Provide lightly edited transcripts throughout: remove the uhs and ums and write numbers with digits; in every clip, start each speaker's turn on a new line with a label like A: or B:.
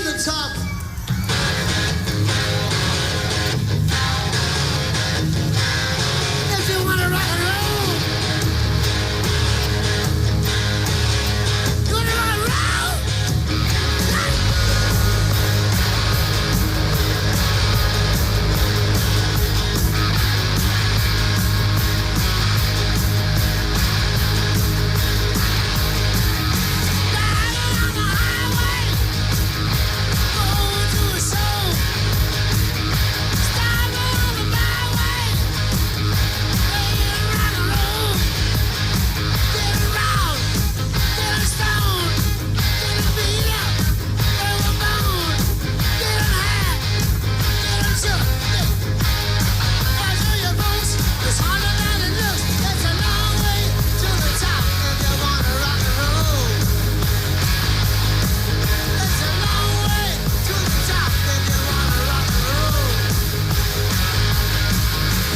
A: the top. If you wanna rock and roll, you wanna rock and roll. Riding on the highway, going to a show. Stopping on the byway, playing rock and roll. Getting round, getting stoned, getting beat up, getting boned, getting high, getting shook. I'll show you folks, it's harder than it looks. It's a long way to the top if you wanna rock and roll. It's a long way to the top if you wanna rock and roll.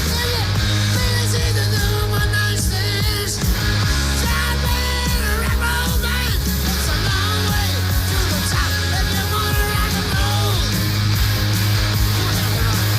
A: If you feel it's easy to do one night stands, try being a rock and roll band. It's a long way to the top if you wanna rock and roll. Come on, everybody.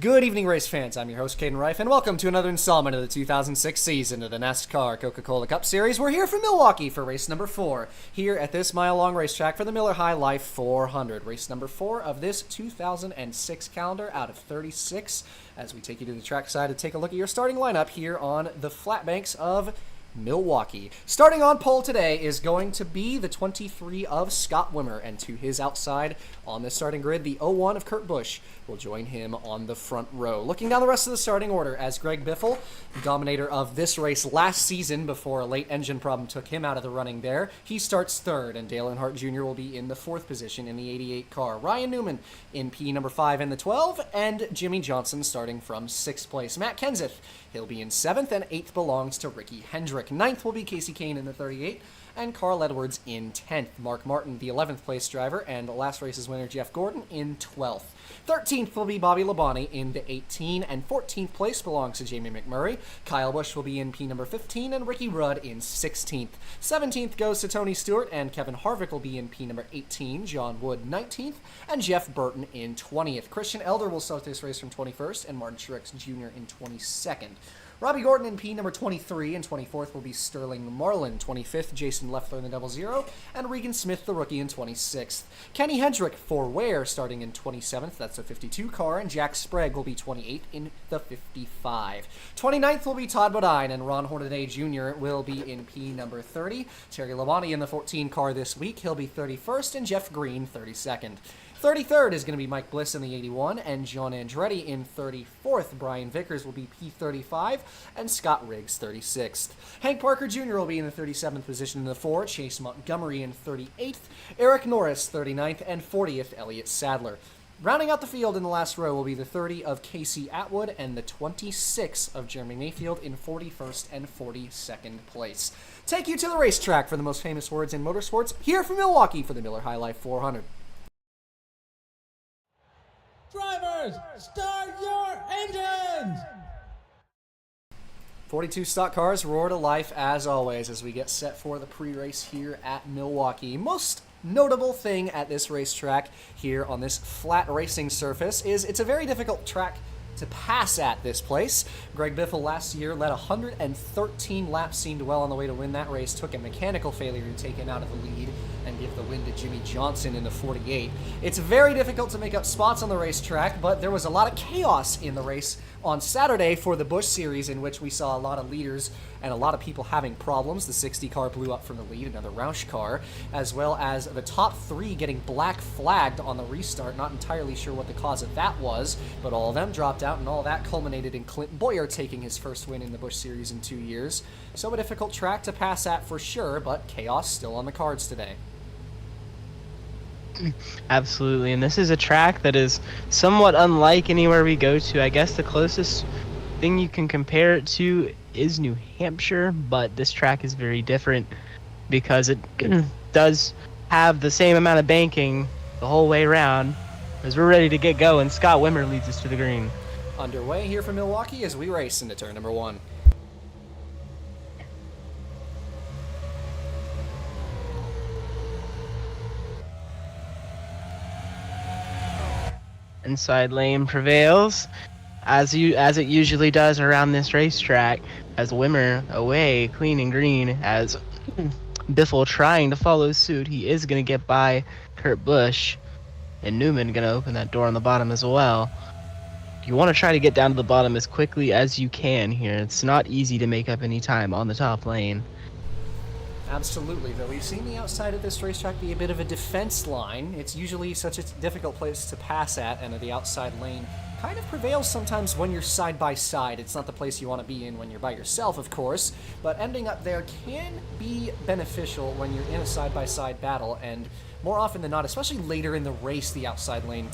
B: Good evening, race fans. I'm your host, Caden Reif, and welcome to another installment of the 2006 season of the NASCAR Coca-Cola Cup Series. We're here from Milwaukee for race number 4, here at this mile-long racetrack for the Miller High Life 400. Race number 4 of this 2006 calendar out of 36, as we take you to the trackside to take a look at your starting lineup here on the flat banks of Milwaukee. Starting on pole today is going to be the 23 of Scott Wimmer, and to his outside on the starting grid, the 01 of Kurt Busch will join him on the front row. Looking down the rest of the starting order, as Greg Biffle, the dominator of this race last season before a late engine problem took him out of the running there, he starts third, and Dale Earnhardt Jr. will be in the fourth position in the 88 car. Ryan Newman in P number 5 in the 12, and Jimmy Johnson starting from 6th place. Matt Kenseth, he'll be in 7th, and 8th belongs to Ricky Hendrick. 9th will be Casey Kane in the 38, and Carl Edwards in 10th. Mark Martin, the 11th place driver, and last race's winner Jeff Gordon in 12th. 13th will be Bobby Labonte in the 18, and 14th place belongs to Jamie McMurray. Kyle Busch will be in P number 15, and Ricky Rudd in 16th. 17th goes to Tony Stewart, and Kevin Harvick will be in P number 18, John Wood 19th, and Jeff Burton in 20th. Christian Elder will start this race from 21st, and Martin Truex Jr. in 22nd. Robbie Gordon in P number 23, and 24th will be Sterling Marlin. 25th, Jason Leffler in the 00, and Regan Smith, the rookie, in 26th. Kenny Hendrick for Ware starting in 27th, that's a 52 car, and Jack Sprague will be 28th in the 55. 29th will be Todd Bodine, and Ron Hornaday Jr. will be in P number 30. Terry Labonte in the 14 car this week, he'll be 31st, and Jeff Green 32nd. 33rd is going to be Mike Bliss in the 81, and John Andretti in 34th. Brian Vickers will be P35, and Scott Riggs 36th. Hank Parker Jr. will be in the 37th position in the 4, Chase Montgomery in 38th, Eric Norris 39th, and 40th, Elliott Sadler. Rounding out the field in the last row will be the 30 of Casey Atwood and the 26 of Jeremy Mayfield in 41st and 42nd place. Take you to the racetrack for the most famous words in motorsports, here from Milwaukee for the Miller High Life 400.
C: Drivers, start your engines!
B: 42 stock cars roar to life as always as we get set for the pre-race here at Milwaukee. Most notable thing at this racetrack here on this flat racing surface is it's a very difficult track to pass at this place. Greg Biffle last year led 113 laps, seemed well on the way to win that race, took a mechanical failure to take him out of the lead and give the win to Jimmy Johnson in the 48. It's very difficult to make up spots on the racetrack, but there was a lot of chaos in the race on Saturday for the Busch Series, in which we saw a lot of leaders and a lot of people having problems. The 60 car blew up from the lead, another Roush car, as well as the top three getting black flagged on the restart. Not entirely sure what the cause of that was, but all of them dropped out, and all that culminated in Clint Boyer taking his first win in the Busch Series in 2 years. So a difficult track to pass at for sure, but chaos still on the cards today.
D: Absolutely, and this is a track that is somewhat unlike anywhere we go to. I guess the closest thing you can compare it to is New Hampshire, but this track is very different because it does have the same amount of banking the whole way around. As we're ready to get going, Scott Wimmer leads us to the green.
B: Underway here from Milwaukee as we race into turn number 1.
D: Inside lane prevails, as it usually does around this racetrack, as Wimmer away, clean and green, as Biffle trying to follow suit. He is going to get by Kurt Busch, and Newman going to open that door on the bottom as well. You want to try to get down to the bottom as quickly as you can here. It's not easy to make up any time on the top lane.
B: Absolutely, though we've seen the outside of this racetrack be a bit of a defense line. It's usually such a difficult place to pass at, and the outside lane kind of prevails sometimes when you're side by side. It's not the place you want to be in when you're by yourself, of course, but ending up there can be beneficial when you're in a side by side battle, and more often than not, especially later in the race, the outside lane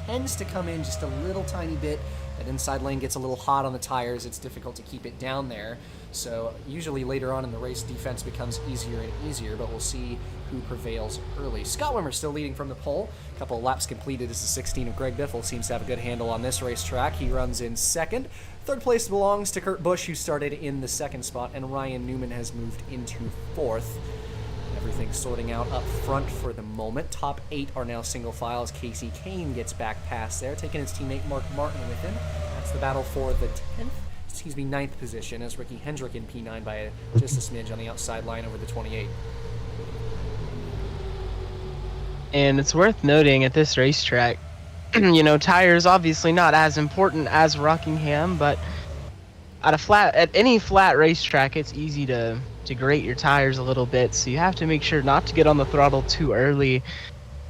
B: tends to come in just a little tiny bit. That inside lane gets a little hot on the tires. It's difficult to keep it down there. So usually later on in the race, defense becomes easier and easier, but we'll see who prevails early. Scott Wimmer still leading from the pole. A couple of laps completed as the 16 of Greg Biffle seems to have a good handle on this racetrack. He runs in second. Third place belongs to Kurt Busch, who started in the second spot, and Ryan Newman has moved into fourth. Everything sorting out up front for the moment. Top 8 are now single files. Casey Kane gets back past there, taking his teammate Mark Martin with him. That's the battle for the 9th position, as Ricky Hendrick in P9 by just a smidge on the outside line over the 28.
D: And it's worth noting at this racetrack, tires obviously not as important as Rockingham, but at any flat racetrack, it's easy to grate your tires a little bit, so you have to make sure not to get on the throttle too early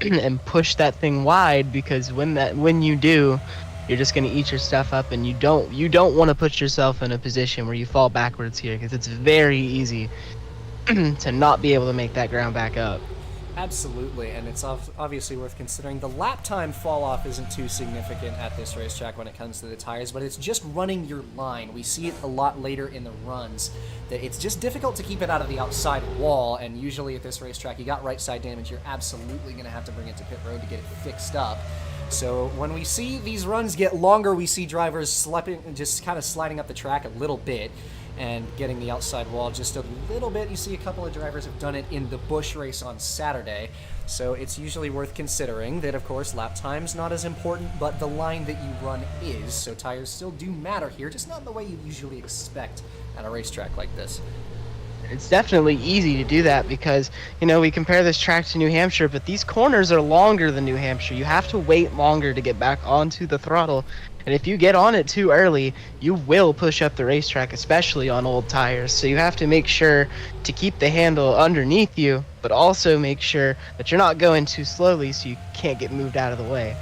D: and push that thing wide, because when you do, you're just going to eat your stuff up, and you don't want to put yourself in a position where you fall backwards here, because it's very easy to not be able to make that ground back up.
B: Absolutely, and it's obviously worth considering. The lap time fall off isn't too significant at this racetrack when it comes to the tires, but it's just running your line. We see it a lot later in the runs, that it's just difficult to keep it out of the outside wall, and usually at this racetrack, you got right side damage, you're absolutely going to have to bring it to pit road to get it fixed up. So when we see these runs get longer, we see drivers just kind of sliding up the track a little bit and getting the outside wall just a little bit. You see a couple of drivers have done it in the Busch race on Saturday, so it's usually worth considering that, of course, lap time's not as important, but the line that you run is, so tires still do matter here, just not in the way you usually expect at a racetrack like this.
D: It's definitely easy to do that because, we compare this track to New Hampshire, but these corners are longer than New Hampshire. You have to wait longer to get back onto the throttle. And if you get on it too early, you will push up the racetrack, especially on old tires. So you have to make sure to keep the handle underneath you, but also make sure that you're not going too slowly so you can't get moved out of the way.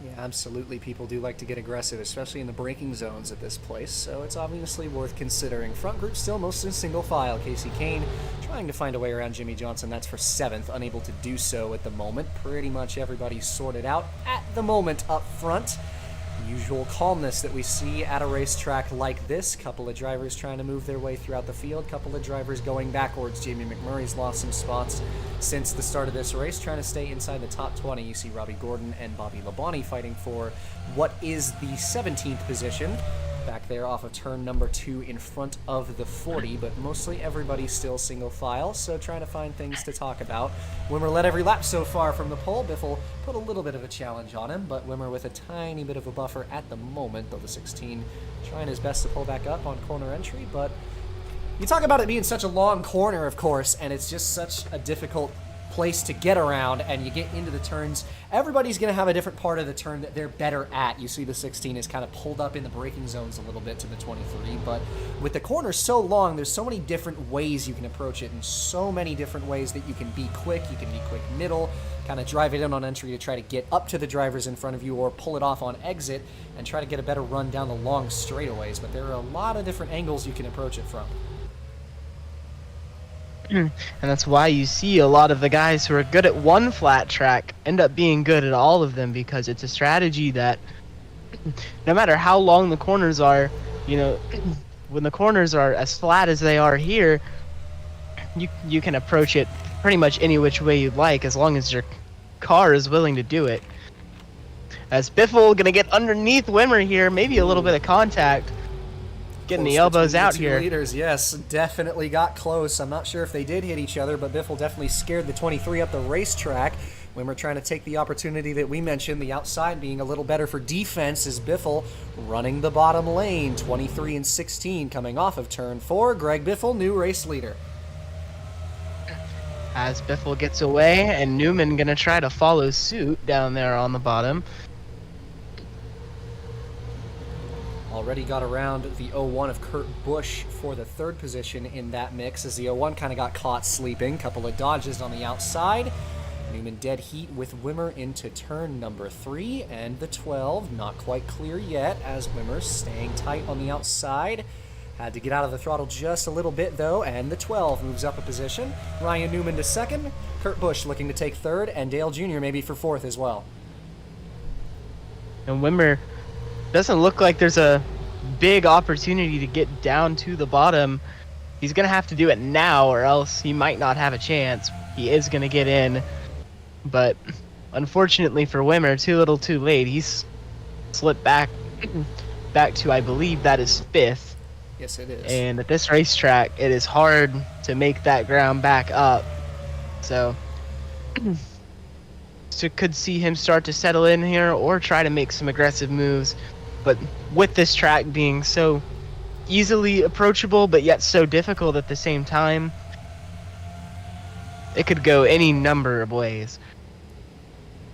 B: Yeah, absolutely. People do like to get aggressive, especially in the braking zones at this place, so it's obviously worth considering. Front group still mostly single file. Casey Kane trying to find a way around Jimmy Johnson. That's for 7th, unable to do so at the moment. Pretty much everybody's sorted out at the moment up front. Usual calmness that we see at a racetrack like this. Couple of drivers trying to move their way throughout the field, couple of drivers going backwards. Jamie McMurray's lost some spots since the start of this race, trying to stay inside the top 20. You see Robbie Gordon and Bobby Labonte fighting for what is the 17th position. back there off of turn number 2 in front of the 40, but mostly everybody's still single file, so trying to find things to talk about. Wimmer led every lap so far from the pole. Biffle put a little bit of a challenge on him, but Wimmer with a tiny bit of a buffer at the moment, though the 16 trying his best to pull back up on corner entry. But you talk about it being such a long corner, of course, and it's just such a difficult place to get around, and you get into the turns. Everybody's going to have a different part of the turn that they're better at. You see the 16 is kind of pulled up in the braking zones a little bit to the 23, but with the corner so long, there's so many different ways you can approach it, and so many different ways that you can be quick. You can be quick middle, kind of drive it in on entry to try to get up to the drivers in front of you, or pull it off on exit and try to get a better run down the long straightaways, but there are a lot of different angles you can approach it from.
D: And that's why you see a lot of the guys who are good at one flat track end up being good at all of them, because it's a strategy that no matter how long the corners are, you know, when the corners are as flat as they are here, you can approach it pretty much any which way you'd like, as long as your car is willing to do it. As Biffle gonna get underneath Wimmer here, maybe a little bit of contact. Getting the elbows out here.
B: Leaders, yes, definitely got close. I'm not sure if they did hit each other, but Biffle definitely scared the 23 up the racetrack. When we're trying to take the opportunity that we mentioned, the outside being a little better for defense, is Biffle running the bottom lane. 23 and 16 coming off of turn 4. Greg Biffle, new race leader.
D: As Biffle gets away, and Newman gonna try to follow suit down there on the bottom.
B: Already got around the 01 of Kurt Busch for the 3rd position in that mix, as the 01 kind of got caught sleeping. Couple of dodges on the outside. Newman dead heat with Wimmer into turn number 3, and the 12 not quite clear yet, as Wimmer staying tight on the outside. Had to get out of the throttle just a little bit though, and the 12 moves up a position. Ryan Newman to 2nd, Kurt Busch looking to take 3rd, and Dale Jr. maybe for 4th as well.
D: And Wimmer doesn't look like there's a big opportunity to get down to the bottom. He's going to have to do it now, or else he might not have a chance. He is going to get in, but unfortunately for Wimmer, too little too late. He's slipped back to, I believe that is 5th.
B: Yes, it is.
D: And at this racetrack, it is hard to make that ground back up. So could see him start to settle in here, or try to make some aggressive moves. But with this track being so easily approachable, but yet so difficult at the same time, it could go any number of ways.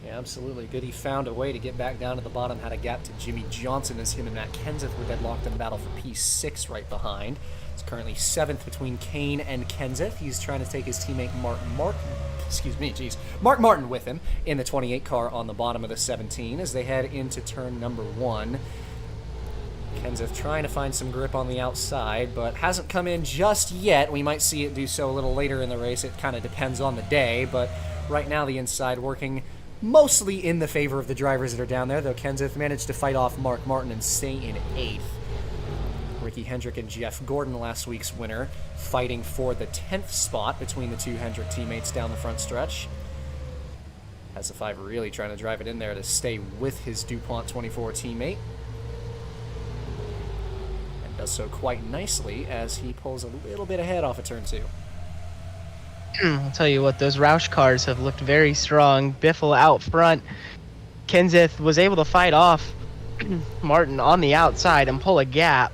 B: Yeah, absolutely. Good he found a way to get back down to the bottom, had a gap to Jimmy Johnson, as him and Matt Kenseth were deadlocked in a battle for P6 right behind. It's currently 7th between Kane and Kenseth. He's trying to take his teammate Mark Martin with him in the 28 car on the bottom of the 17 as they head into turn number 1. Kenseth trying to find some grip on the outside, but hasn't come in just yet. We might see it do so a little later in the race. It kind of depends on the day, but right now the inside working mostly in the favor of the drivers that are down there, though Kenseth managed to fight off Mark Martin and stay in 8th. Ricky Hendrick and Jeff Gordon, last week's winner, fighting for the 10th spot between the 2 Hendrick teammates down the front stretch. Has the 5 really trying to drive it in there to stay with his DuPont 24 teammate. And does so quite nicely as he pulls a little bit ahead off of turn 2.
D: I'll tell you what, those Roush cars have looked very strong. Biffle out front. Kenseth was able to fight off Martin on the outside and pull a gap.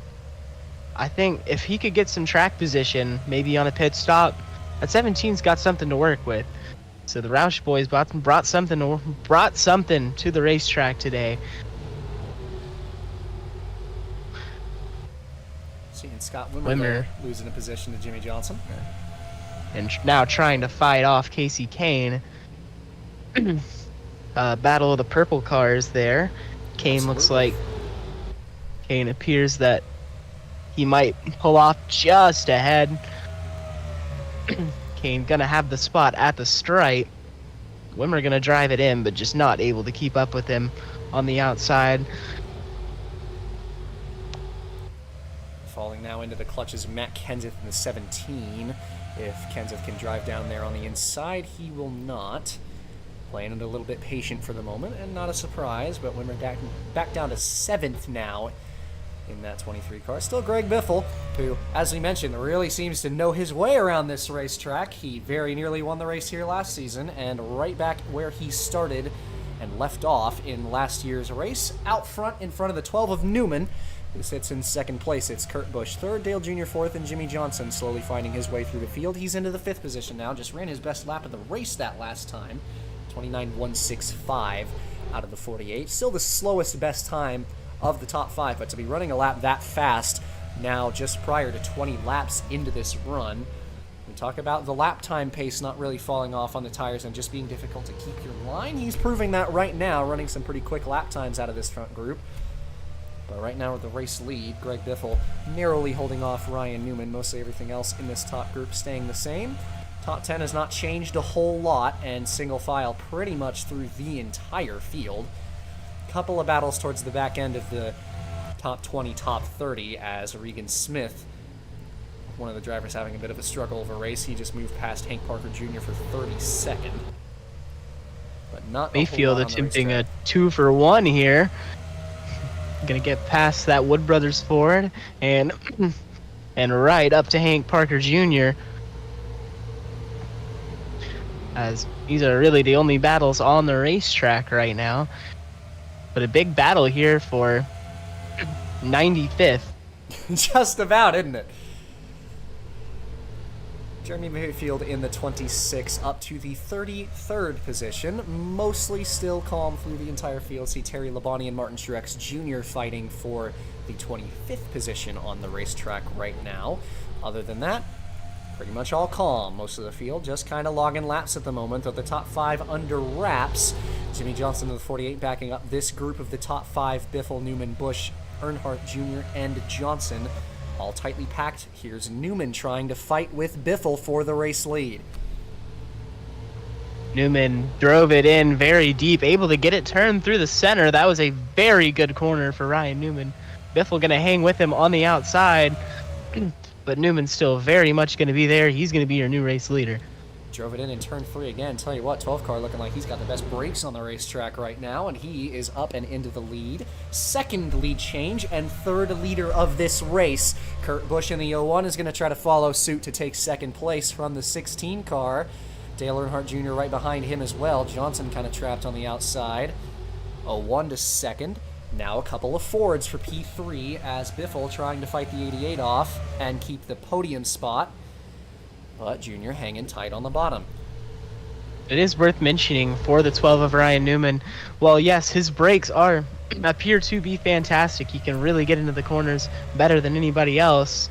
D: I think if he could get some track position, maybe on a pit stop, that 17's got something to work with. So the Roush boys brought something to the racetrack today.
B: Seeing Scott Wimmer losing a position to Jimmy Johnson.
D: And now trying to fight off Casey Kane. Battle of the purple cars there. Kane
B: Absolutely.
D: looks like Kane appears that he might pull off just ahead. Kane gonna have the spot at the stripe. Wimmer gonna drive it in, but just not able to keep up with him on the outside.
B: Falling now into the clutches of Matt Kenseth in the 17. If Kenseth can drive down there on the inside, he will not. Playing it a little bit patient for the moment, and not a surprise, but Wimmer back down to 7th now in that 23 car. Still Greg Biffle, who, as we mentioned, really seems to know his way around this racetrack. He very nearly won the race here last season, and right back where he started and left off in last year's race, out front in front of the 12 of Newman, who sits in second place. It's Kurt Busch third, Dale Jr. fourth, and Jimmy Johnson slowly finding his way through the field. He's into the fifth position now, just ran his best lap of the race that last time, 29.165 out of the 48. Still the slowest best time of the top five, but to be running a lap that fast now just prior to 20 laps into this run, we talk about the lap time pace not really falling off on the tires and just being difficult to keep your line. He's proving that right now, running some pretty quick lap times out of this front group. But right now with the race lead, Greg Biffle narrowly holding off Ryan Newman. Mostly everything else in this top group staying the same. Top 10 has not changed a whole lot, and single file pretty much through the entire field. Couple of battles towards the back end of the top 20, top 30 as Regan Smith, one of the drivers, having a bit of a struggle of a race. He just moved past Hank Parker Jr. for 32nd. But not
D: Mayfield attempting a 2-for-1 here. Gonna get past that Wood Brothers Ford and right up to Hank Parker Jr. as these are really the only battles on the racetrack right now. But a big battle here for 95th.
B: Just about, isn't it? Jeremy Mayfield in the 26 up to the 33rd position. Mostly still calm through the entire field. See Terry Labonte and Martin Truex Jr. fighting for the 25th position on the racetrack right now. Other than that, pretty much all calm. Most of the field just kind of logging laps at the moment. Of the top five under wraps, Jimmy Johnson of the 48 backing up this group of the top five: Biffle, Newman, Busch, Earnhardt Jr., and Johnson. All tightly packed. Here's Newman trying to fight with Biffle for the race lead.
D: Newman drove it in very deep, able to get it turned through the center. That was a very good corner for Ryan Newman. Biffle going to hang with him on the outside, but Newman's still very much going to be there. He's going to be your new race leader.
B: Drove it in turn 3 again. Tell you what, 12 car looking like he's got the best brakes on the racetrack right now, and he is up and into the lead. Second lead change and third leader of this race. Kurt Busch in the 01 is going to try to follow suit to take second place from the 16 car. Dale Earnhardt Jr. right behind him as well. Johnson kind of trapped on the outside. 01 to second. Now a couple of Fords for P3 as Biffle trying to fight the 88 off and keep the podium spot. But Junior hanging tight on the bottom.
D: It is worth mentioning for the 12 of Ryan Newman, well, yes, his brakes appear to be fantastic. He can really get into the corners better than anybody else.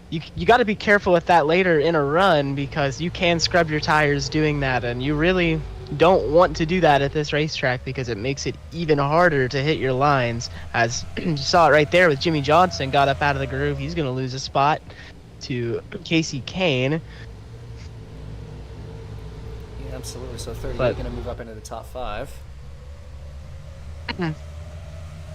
D: You got to be careful with that later in a run because you can scrub your tires doing that, and you really don't want to do that at this racetrack because it makes it even harder to hit your lines. As you saw it right there with Jimmy Johnson, got up out of the groove. He's going to lose a spot to Casey Kane.
B: Yeah, absolutely. So 38 going to move up into the top 5.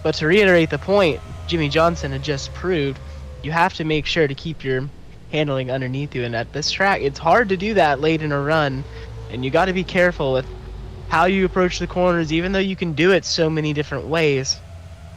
D: But to reiterate the point Jimmy Johnson had just proved, you have to make sure to keep your handling underneath you. And at this track, it's hard to do that late in a run. And you got to be careful with how you approach the corners. Even though you can do it so many different ways,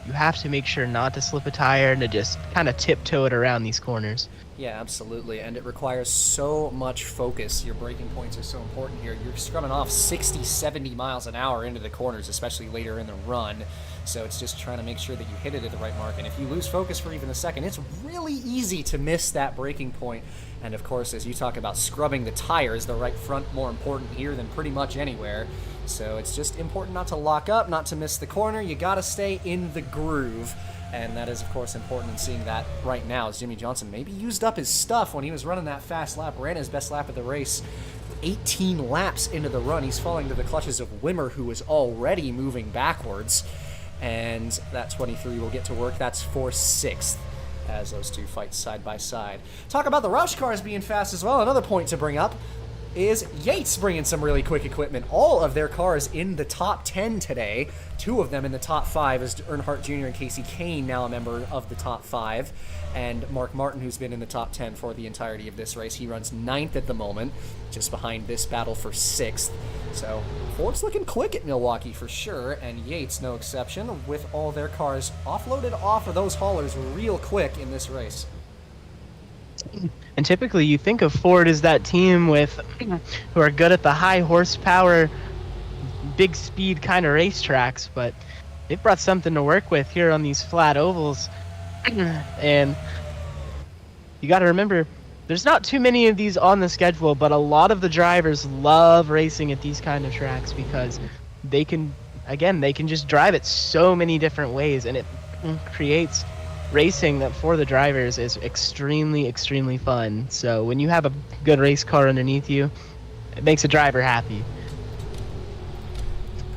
D: you have to make sure not to slip a tire and to just kind of tiptoe it around these corners.
B: Yeah, absolutely, and it requires so much focus. Your braking points are so important here. You're scrumming off 60, 70 miles an hour into the corners, especially later in the run. So it's just trying to make sure that you hit it at the right mark. And if you lose focus for even a second, it's really easy to miss that braking point. And of course, as you talk about scrubbing the tires, the right front more important here than pretty much anywhere. So it's just important not to lock up, not to miss the corner. You got to stay in the groove. And that is, of course, important in seeing that right now as Jimmy Johnson maybe used up his stuff when he was running that fast lap, ran his best lap of the race. 18 laps into the run, he's falling to the clutches of Wimmer, who was already moving backwards. And that 23 will get to work. That's for 6th as those two fight side by side. Talk about the Roush cars being fast as well. Another point to bring up. is Yates bringing some really quick equipment. All of their cars in the top 10 today. 2 of them in the top 5 as Earnhardt Jr. and Casey Kane, now a member of the top 5. And Mark Martin, who's been in the top 10 for the entirety of this race. He runs 9th at the moment, just behind this battle for 6th. So Ford's looking quick at Milwaukee for sure, and Yates no exception, with all their cars offloaded off of those haulers real quick in this race.
D: And typically you think of Ford as that team with who are good at the high horsepower, big speed kind of racetracks, but they've brought something to work with here on these flat ovals. And you got to remember, there's not too many of these on the schedule, but a lot of the drivers love racing at these kind of tracks because they can just drive it so many different ways, and it creates racing that for the drivers is extremely, extremely fun. So when you have a good race car underneath you, it makes a driver happy.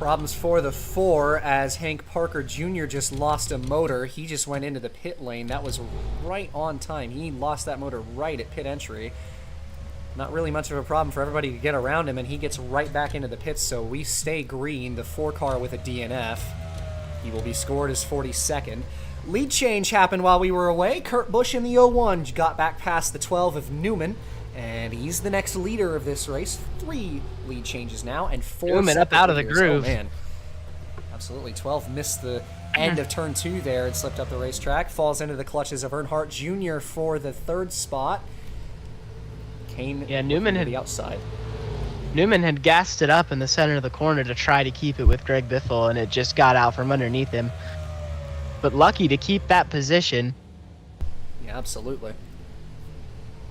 B: Problems for the 4 as Hank Parker Jr. just lost a motor. He just went into the pit lane. That was right on time. He lost that motor right at pit entry. Not really much of a problem for everybody to get around him, and he gets right back into the pits, so we stay green. The 4 car with a DNF. He will be scored as 42nd. Lead change happened while we were away. Kurt Busch in the 01 got back past the 12 of Newman, and he's the next leader of this race. 3 lead changes now, and 4
D: Newman up out of the groove.
B: Oh, man. Absolutely. 12 missed the end of turn 2 there and slipped up the racetrack. Falls into the clutches of Earnhardt Jr. for the 3rd spot. Kane
D: Newman
B: to
D: had
B: the outside.
D: Newman had gassed it up in the center of the corner to try to keep it with Greg Biffle, and it just got out from underneath him. But lucky to keep that position.
B: Yeah, absolutely.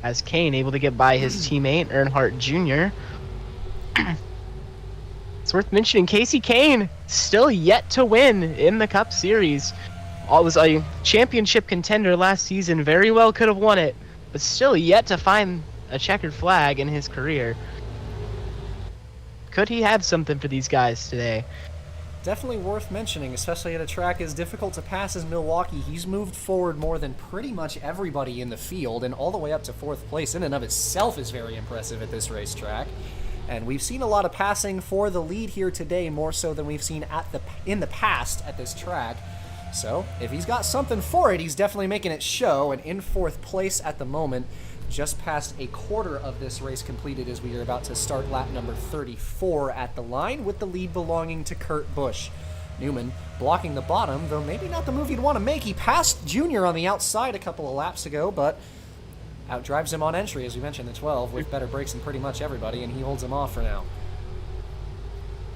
D: As Kane able to get by his teammate, Earnhardt Jr. It's worth mentioning, Casey Kane still yet to win in the Cup Series. Was a championship contender last season, very well could have won it, but still yet to find a checkered flag in his career. Could he have something for these guys today?
B: Definitely worth mentioning, especially at a track as difficult to pass as Milwaukee. He's moved forward more than pretty much everybody in the field, and all the way up to 4th place in and of itself is very impressive at this racetrack. And we've seen a lot of passing for the lead here today, more so than we've seen in the past at this track. So if he's got something for it, he's definitely making it show, and in 4th place at the moment, just past a quarter of this race completed as we are about to start lap number 34 at the line, with the lead belonging to Kurt Busch. Newman blocking the bottom, though maybe not the move you'd want to make. He passed Junior on the outside a couple of laps ago, but outdrives him on entry, as we mentioned, the 12, with better brakes than pretty much everybody, and he holds him off for now.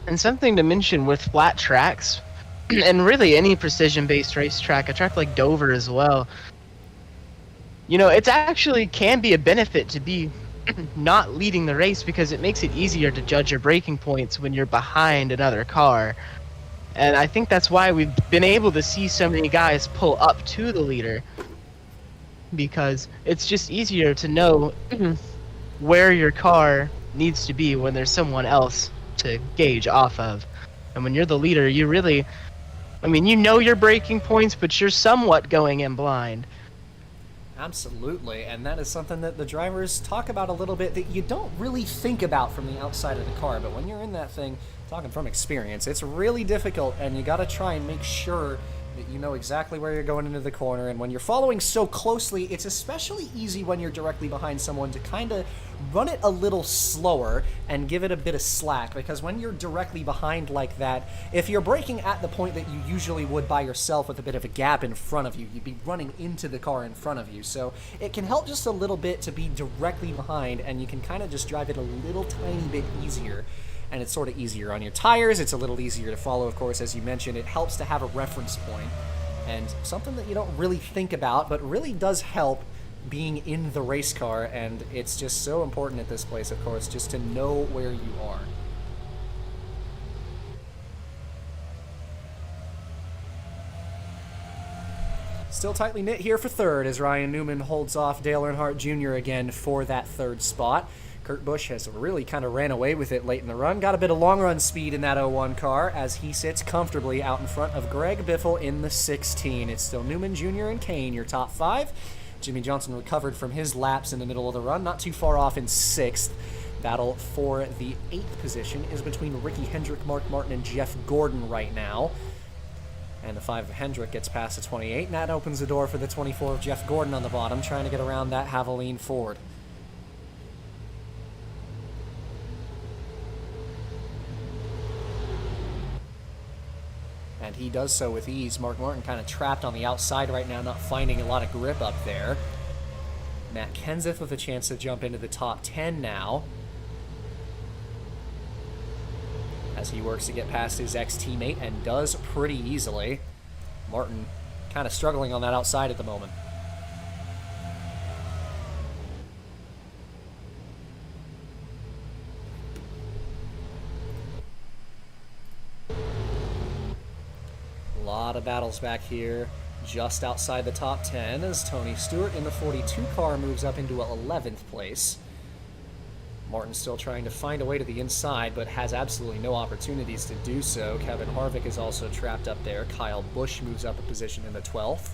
D: And something to mention with flat tracks, and really any precision-based racetrack, a track like Dover as well, you know, it actually can be a benefit to be not leading the race because it makes it easier to judge your braking points when you're behind another car. And I think that's why we've been able to see so many guys pull up to the leader, because it's just easier to know where your car needs to be when there's someone else to gauge off of. And when you're the leader, you really, you know your braking points, but you're somewhat going in blind.
B: Absolutely, and that is something that the drivers talk about a little bit that you don't really think about from the outside of the car, but when you're in that thing, talking from experience, it's really difficult, and you got to try and make sure that you know exactly where you're going into the corner, and when you're following so closely, it's especially easy when you're directly behind someone to kind of run it a little slower and give it a bit of slack, because when you're directly behind like that, if you're braking at the point that you usually would by yourself with a bit of a gap in front of you, you'd be running into the car in front of you, so it can help just a little bit to be directly behind, and you can kind of just drive it a little tiny bit easier. And it's sort of easier on your tires. It's a little easier to follow, of course, as you mentioned. It helps to have a reference point, and something that you don't really think about, but really does help being in the race car, and it's just so important at this place, of course, just to know where you are. Still tightly knit here for 3rd as Ryan Newman holds off Dale Earnhardt Jr. again for that 3rd spot. Kurt Busch has really kind of ran away with it late in the run. Got a bit of long-run speed in that 01 car as he sits comfortably out in front of Greg Biffle in the 16. It's still Newman Jr. and Kane, your top 5. Jimmy Johnson recovered from his lapse in the middle of the run, not too far off in 6th. Battle for the 8th position is between Ricky Hendrick, Mark Martin, and Jeff Gordon right now. And the 5 of Hendrick gets past the 28, and that opens the door for the 24 of Jeff Gordon on the bottom, trying to get around that Havoline Ford. And he does so with ease. Mark Martin kind of trapped on the outside right now, not finding a lot of grip up there. Matt Kenseth with a chance to jump into the top 10 now, as he works to get past his ex-teammate and does pretty easily. Martin kind of struggling on that outside at the moment. A lot of battles back here, just outside the top 10, as Tony Stewart in the 42 car moves up into 11th place. Martin still trying to find a way to the inside, but has absolutely no opportunities to do so. Kevin Harvick is also trapped up there. Kyle Busch moves up a position in the 12th.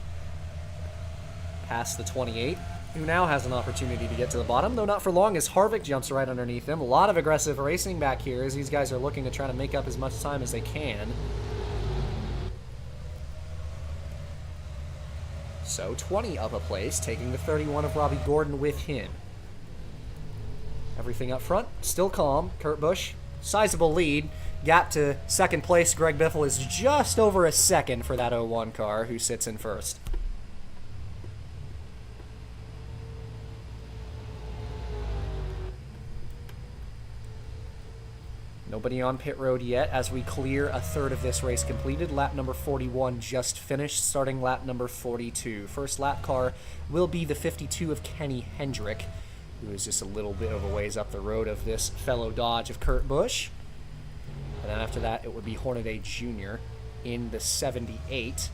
B: Past the 28, who now has an opportunity to get to the bottom, though not for long, as Harvick jumps right underneath him. A lot of aggressive racing back here, as these guys are looking to try to make up as much time as they can. So 20 up a place, taking the 31 of Robbie Gordon with him. Everything up front, still calm. Kurt Busch, sizable lead. Gap to second place, Greg Biffle, is just over a second for that 01 car, who sits in first. Nobody on pit road yet as we clear a third of this race completed. Lap number 41 just finished, starting lap number 42. First lap car will be the 52 of Kenny Hendrick, who is just a little bit of a ways up the road of this fellow Dodge of Kurt Busch. And then after that, it would be Hornaday Jr. in the 78.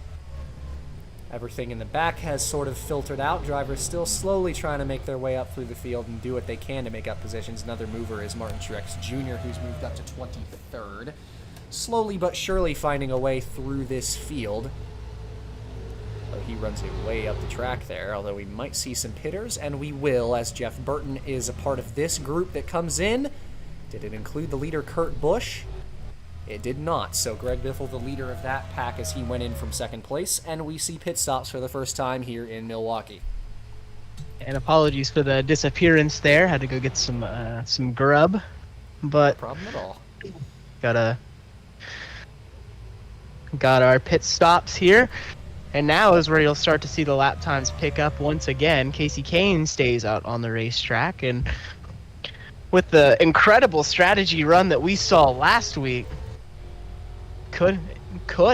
B: Everything in the back has sort of filtered out. Drivers still slowly trying to make their way up through the field and do what they can to make up positions. Another mover is Martin Truex Jr., who's moved up to 23rd. Slowly but surely finding a way through this field. He runs it way up the track there, although we might see some pitters, and we will, as Jeff Burton is a part of this group that comes in. Did it include the leader, Kurt Busch? It did not, so Greg Biffle, the leader of that pack, as he went in from second place, and we see pit stops for the first time here in Milwaukee.
D: And apologies for the disappearance there. Had to go get some grub, but
B: No problem at all.
D: got our pit stops here. And now is where you'll start to see the lap times pick up once again. Casey Kane stays out on the racetrack, and with the incredible strategy run that we saw last week, could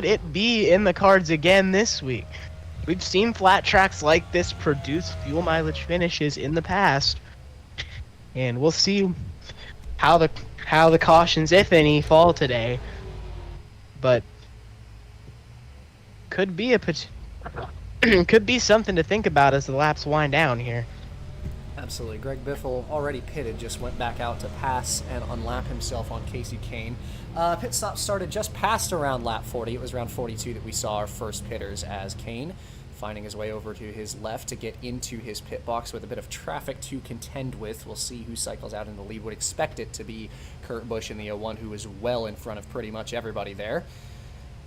D: it be in the cards again this week? We've seen flat tracks like this produce fuel mileage finishes in the past, and we'll see how the cautions, if any, fall today. But could be could be something to think about as the laps wind down here.
B: Absolutely. Greg Biffle, already pitted, just went back out to pass and unlap himself on Casey Kane. Pit stop started just past around lap 40. It was around 42 that we saw our first pitters, as Kane finding his way over to his left to get into his pit box with a bit of traffic to contend with. We'll see who cycles out in the lead. Would expect it to be Kurt Busch in the 01, who is well in front of pretty much everybody there.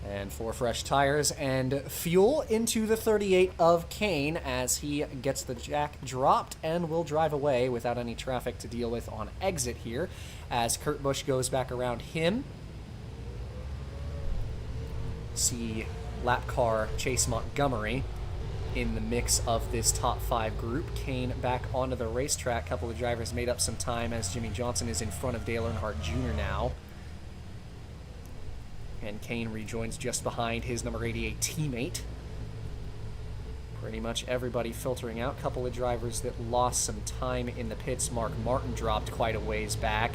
B: And 4 fresh tires and fuel into the 38 of Kane as he gets the jack dropped and will drive away without any traffic to deal with on exit here as Kurt Busch goes back around him. See lap car Chase Montgomery in the mix of this top 5 group. Kane back onto the racetrack. A couple of drivers made up some time as Jimmy Johnson is in front of Dale Earnhardt Jr. now. And Kane rejoins just behind his number 88 teammate. Pretty much everybody filtering out. Couple of drivers that lost some time in the pits. Mark Martin dropped quite a ways back.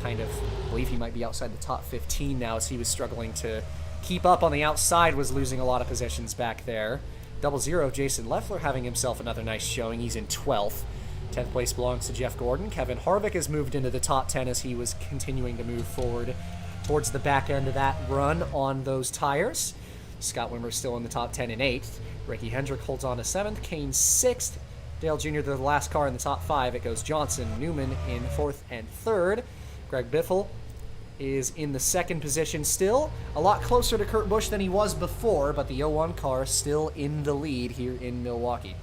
B: I believe he might be outside the top 15 now, as he was struggling to keep up on the outside, was losing a lot of positions back there. 00 Jason Leffler having himself another nice showing. He's in 12th. 10th place belongs to Jeff Gordon. Kevin Harvick has moved into the top 10 as he was continuing to move forward towards the back end of that run on those tires. Scott Wimmer's still in the top 10 in 8th. Ricky Hendrick holds on to 7th. Kane 6th. Dale Jr., the last car in the top 5. It goes Johnson, Newman in 4th and 3rd. Greg Biffle is in the 2nd position still. A lot closer to Kurt Busch than he was before, but the 01 car still in the lead here in Milwaukee.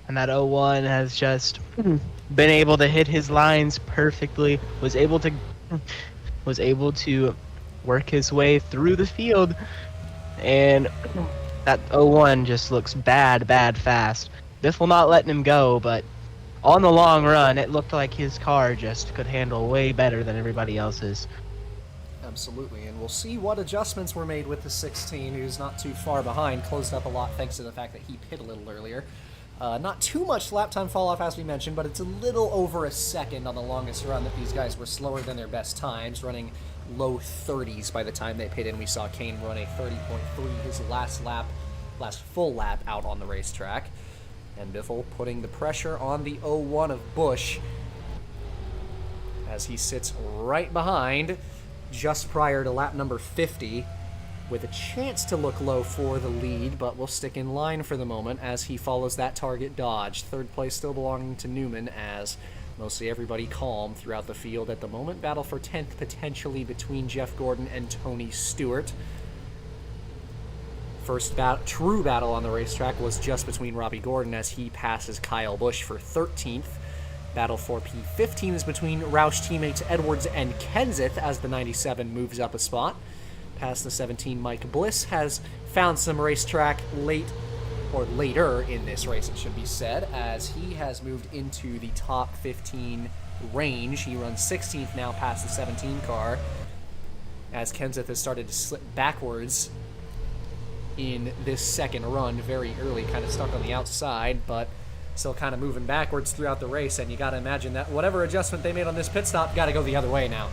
D: And that 01 has just been able to hit his lines perfectly, was able to work his way through the field, and that 01 just looks bad fast. Biffle not letting him go, but on the long run, it looked like his car just could handle way better than everybody else's.
B: Absolutely, and we'll see what adjustments were made with the 16, who's not too far behind, closed up a lot thanks to the fact that he pit a little earlier. Not too much lap time fall off as we mentioned, but it's a little over a second on the longest run that these guys were slower than their best times, running low 30s by the time they pitted. We saw Kane run a 30.3 his last full lap out on the racetrack. And Biffle putting the pressure on the 01 of Busch as he sits right behind just prior to lap number 50, with a chance to look low for the lead, but will stick in line for the moment as he follows that target dodge. 3rd place still belonging to Newman, as mostly everybody calm throughout the field at the moment. Battle for 10th potentially between Jeff Gordon and Tony Stewart. First true battle on the racetrack was just between Robbie Gordon as he passes Kyle Busch for 13th. Battle for P15 is between Roush teammates Edwards and Kenseth as the 97 moves up a spot. Past the 17, Mike Bliss has found some racetrack later in this race, it should be said, as he has moved into the top 15 range. He runs 16th now past the 17 car, as Kenseth has started to slip backwards in this second run very early, kind of stuck on the outside, but still kind of moving backwards throughout the race, and you got to imagine that whatever adjustment they made on this pit stop got to go the other way now.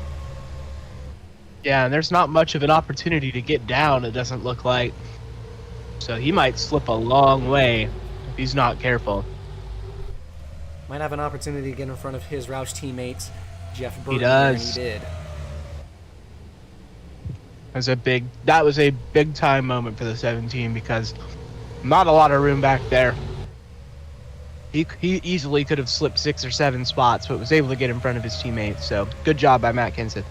D: Yeah, and there's not much of an opportunity to get down, it doesn't look like. So he might slip a long way if he's not careful.
B: Might have an opportunity to get in front of his Roush teammates, Jeff Burton.
D: He does.
B: And he did.
D: That was a big time moment for the 17 because not a lot of room back there. He easily could have slipped 6 or 7 spots, but was able to get in front of his teammates. So good job by Matt Kenseth.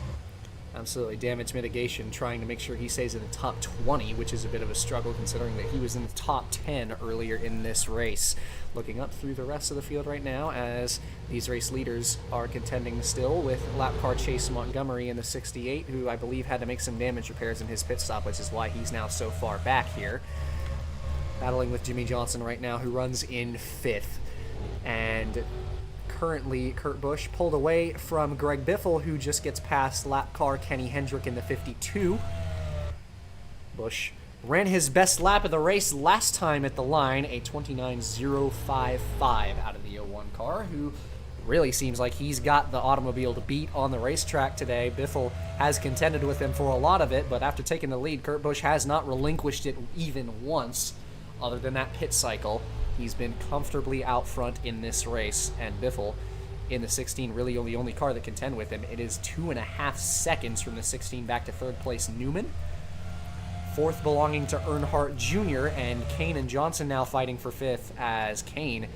B: Absolutely. Damage mitigation, trying to make sure he stays in the top 20, which is a bit of a struggle considering that he was in the top 10 earlier in this race. Looking up through the rest of the field right now as these race leaders are contending still with lap car Chase Montgomery in the 68, who I believe had to make some damage repairs in his pit stop, which is why he's now so far back here. Battling with Jimmy Johnson right now, who runs in 5th. And currently, Kurt Busch pulled away from Greg Biffle, who just gets past lap car Kenny Hendrick in the 52. Busch ran his best lap of the race last time at the line, a 29.055 out of the 01 car, who really seems like he's got the automobile to beat on the racetrack today. Biffle has contended with him for a lot of it, but after taking the lead, Kurt Busch has not relinquished it even once, other than that pit cycle. He's been comfortably out front in this race, and Biffle in the 16 really the only car that can contend with him. It is 2.5 seconds from the 16 back to 3rd place Newman. 4th belonging to Earnhardt Jr., and Kane and Johnson now fighting for 5th as Kane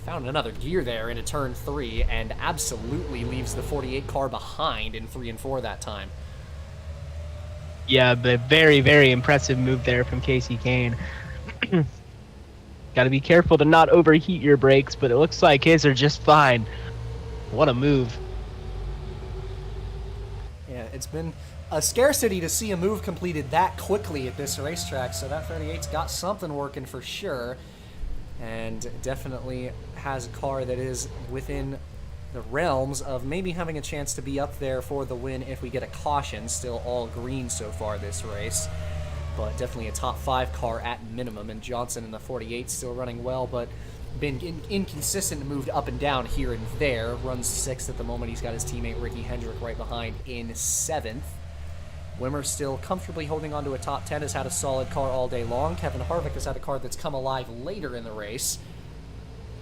B: found another gear there into turn 3 and absolutely leaves the 48 car behind in 3 and 4 that time.
D: Yeah, but very, very impressive move there from Casey Kane. Got to be careful to not overheat your brakes, but it looks like his are just fine. What a move.
B: Yeah, it's been a scarcity to see a move completed that quickly at this racetrack, so that 38's got something working for sure, and definitely has a car that is within the realms of maybe having a chance to be up there for the win if we get a caution. Still all green so far this race, but definitely a top 5 car at minimum, and Johnson in the 48 still running well, but been inconsistent, moved up and down here and there. Runs 6th at the moment. He's got his teammate Ricky Hendrick right behind in 7th. Wimmer still comfortably holding on to a top 10, has had a solid car all day long. Kevin Harvick has had a car that's come alive later in the race.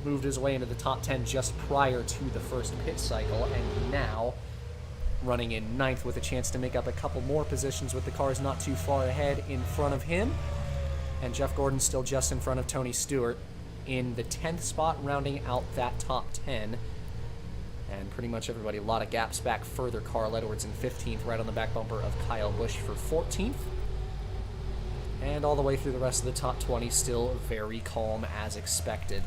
B: Moved his way into the top 10 just prior to the first pit cycle, and now running in 9th with a chance to make up a couple more positions with the cars not too far ahead in front of him. and Jeff Gordon still just in front of Tony Stewart in the 10th spot, rounding out that top 10. And pretty much everybody, a lot of gaps back further. Carl Edwards in 15th, right on the back bumper of Kyle Busch for 14th. And all the way through the rest of the top 20, still very calm as expected.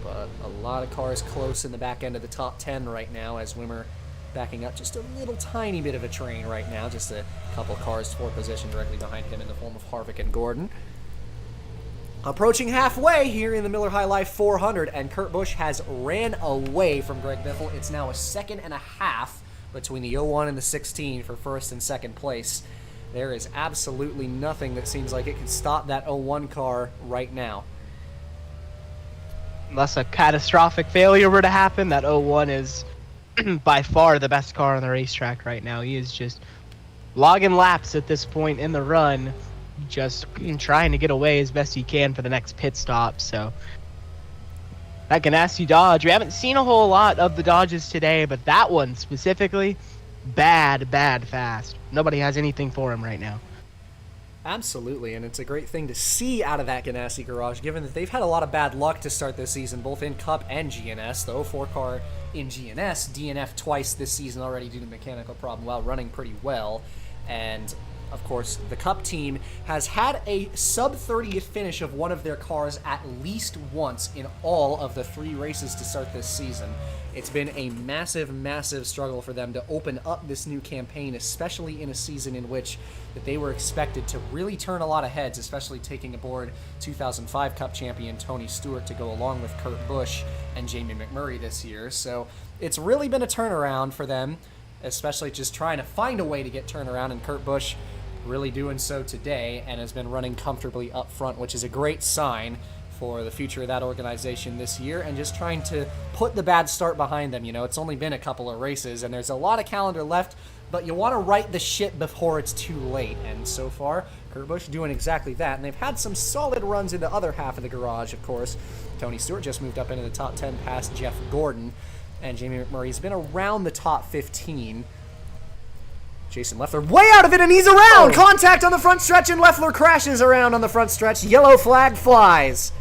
B: But a lot of cars close in the back end of the top 10 right now, as Wimmer backing up just a little tiny bit of a train right now. Just a couple cars for position directly behind him in the form of Harvick and Gordon. Approaching halfway here in the Miller High Life 400, and Kurt Busch has ran away from Greg Biffle. It's now a second and a half between the 01 and the 16 for first and second place. There is absolutely nothing that seems like it could stop that 01 car right now.
D: Unless a catastrophic failure were to happen, that 01 is by far the best car on the racetrack right now. He is just logging laps at this point in the run, just trying to get away as best he can for the next pit stop. So that Ganassi Dodge, we haven't seen a whole lot of the Dodges today, but that one specifically, bad fast. Nobody has anything for him right now.
B: Absolutely, and it's a great thing to see out of that Ganassi garage, given that they've had a lot of bad luck to start this season, both in Cup and GNS. The 04 car in GNS DNF twice this season already due to mechanical problem while running pretty well. And of course, the Cup team has had a sub-30th finish of one of their cars at least once in all of the 3 races to start this season. It's been a massive struggle for them to open up this new campaign, especially in a season in which that they were expected to really turn a lot of heads, especially taking aboard 2005 Cup champion Tony Stewart to go along with Kurt Busch and Jamie McMurray this year. So it's really been a turnaround for them, especially just trying to find a way to get turnaround, and Kurt Busch really doing so today and has been running comfortably up front, which is a great sign for the future of that organization this year, and just trying to put the bad start behind them. You know, it's only been a couple of races and there's a lot of calendar left, but you want to right the ship before it's too late, and so far Kurt Busch doing exactly that. And they've had some solid runs in the other half of the garage, of course. Tony Stewart just moved up into the top 10 past Jeff Gordon, and Jamie McMurray's been around the top 15. Jason Leffler way out of it, and he's around! Contact on the front stretch, and Leffler crashes around on the front stretch. Yellow flag flies.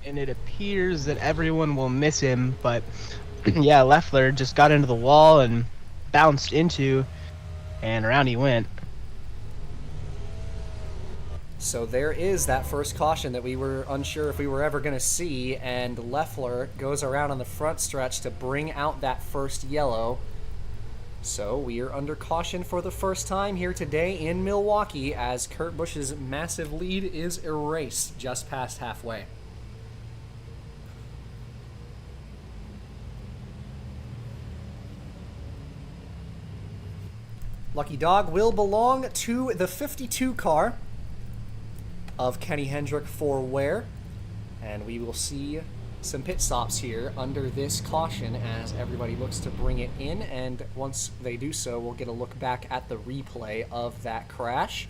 D: And it appears that everyone will miss him, but yeah, Leffler just got into the wall and bounced into, and around he went.
B: So there is that first caution that we were unsure if we were ever going to see, and Leffler goes around on the front stretch to bring out that first yellow. So we are under caution for the first time here today in Milwaukee, as Kurt Busch's massive lead is erased just past halfway. Lucky Dog will belong to the 52 car of Kenny Hendrick for wear, and we will see some pit stops here under this caution as everybody looks to bring it in, and once they do so, we'll get a look back at the replay of that crash.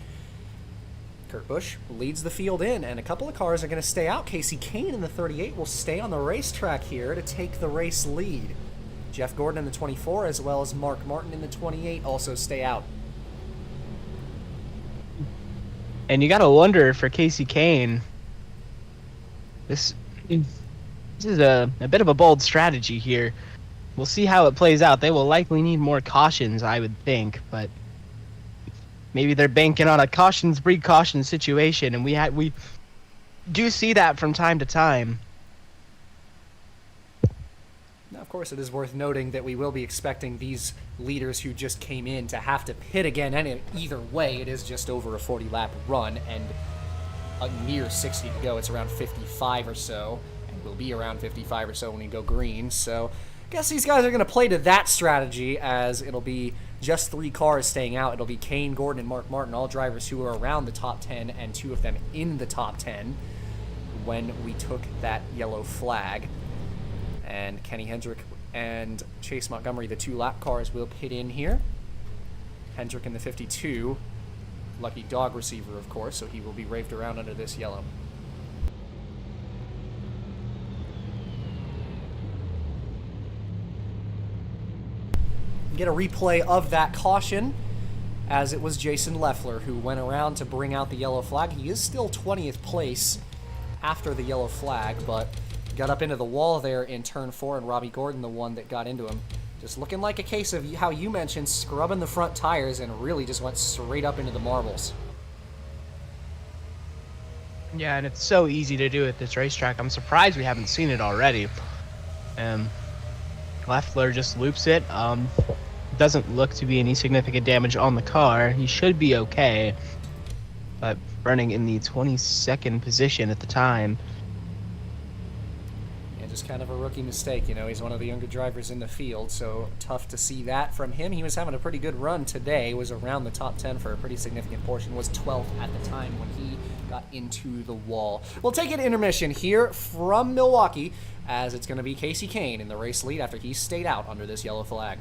B: Kurt Busch leads the field in, and a couple of cars are going to stay out. Casey Kane in the 38 will stay on the racetrack here to take the race lead. Jeff Gordon in the 24, as well as Mark Martin in the 28, also stay out.
D: And you gotta wonder for Casey Kane, this is a bit of a bold strategy here. We'll see how it plays out. They will likely need more cautions, I would think, but maybe they're banking on a cautions breed caution situation, and we do see that from time to time.
B: Now, of course, it is worth noting that we will be expecting these leaders who just came in to have to pit again, and either way, it is just over a 40-lap run, and a near 60 to go. It's around 55 or so, and will be around 55 or so when we go green. So I guess these guys are going to play to that strategy, as it'll be just 3 cars staying out. It'll be Kane, Gordon, and Mark Martin, all drivers who are around the top 10, and 2 of them in the top 10 when we took that yellow flag. And Kenny Hendrick and Chase Montgomery, the 2 lap cars, will pit in here. Hendrick in the 52, Lucky Dog receiver, of course, so he will be raved around under this yellow. Get a replay of that caution as it was Jason Leffler who went around to bring out the yellow flag. He is still 20th place after the yellow flag, but got up into the wall there in turn 4, and Robbie Gordon, the one that got into him. Just looking like a case of how you mentioned, scrubbing the front tires and really just went straight up into the marbles.
D: Yeah, and it's so easy to do at this racetrack. I'm surprised we haven't seen it already. Leffler just loops it. Doesn't look to be any significant damage on the car. He should be okay, but running in the 22nd position at the time.
B: Just kind of a rookie mistake, you know. He's one of the younger drivers in the field, so tough to see that from him. He was having a pretty good run today, was around the top 10 for a pretty significant portion, was 12th at the time when he got into the wall. We'll take an intermission here from Milwaukee, as it's going to be Casey Kane in the race lead after he stayed out under this yellow flag.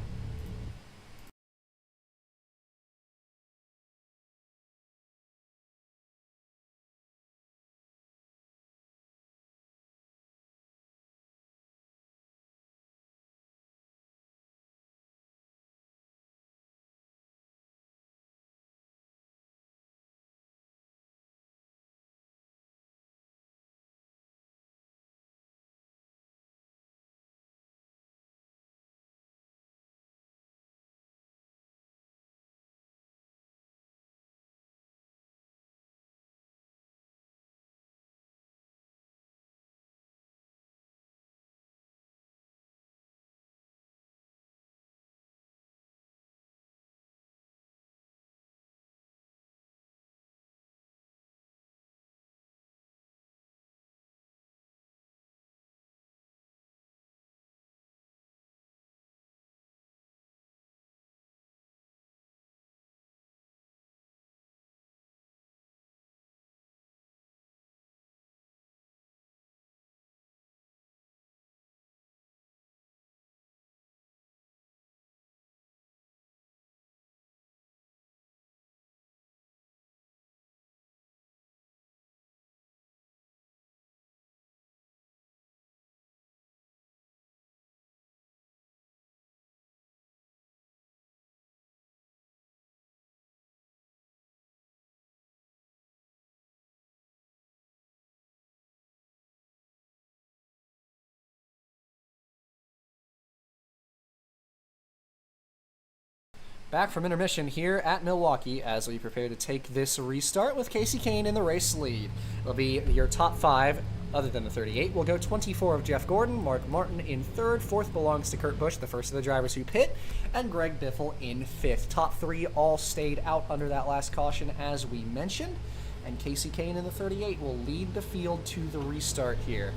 B: Back from intermission here at Milwaukee as we prepare to take this restart with Casey Kane in the race lead. It'll be your top 5, other than the 38. We'll go 24 of Jeff Gordon, Mark Martin in 3rd, 4th belongs to Kurt Busch, the first of the drivers who pit, and Greg Biffle in 5th. Top 3 all stayed out under that last caution as we mentioned, and Casey Kane in the 38 will lead the field to the restart here.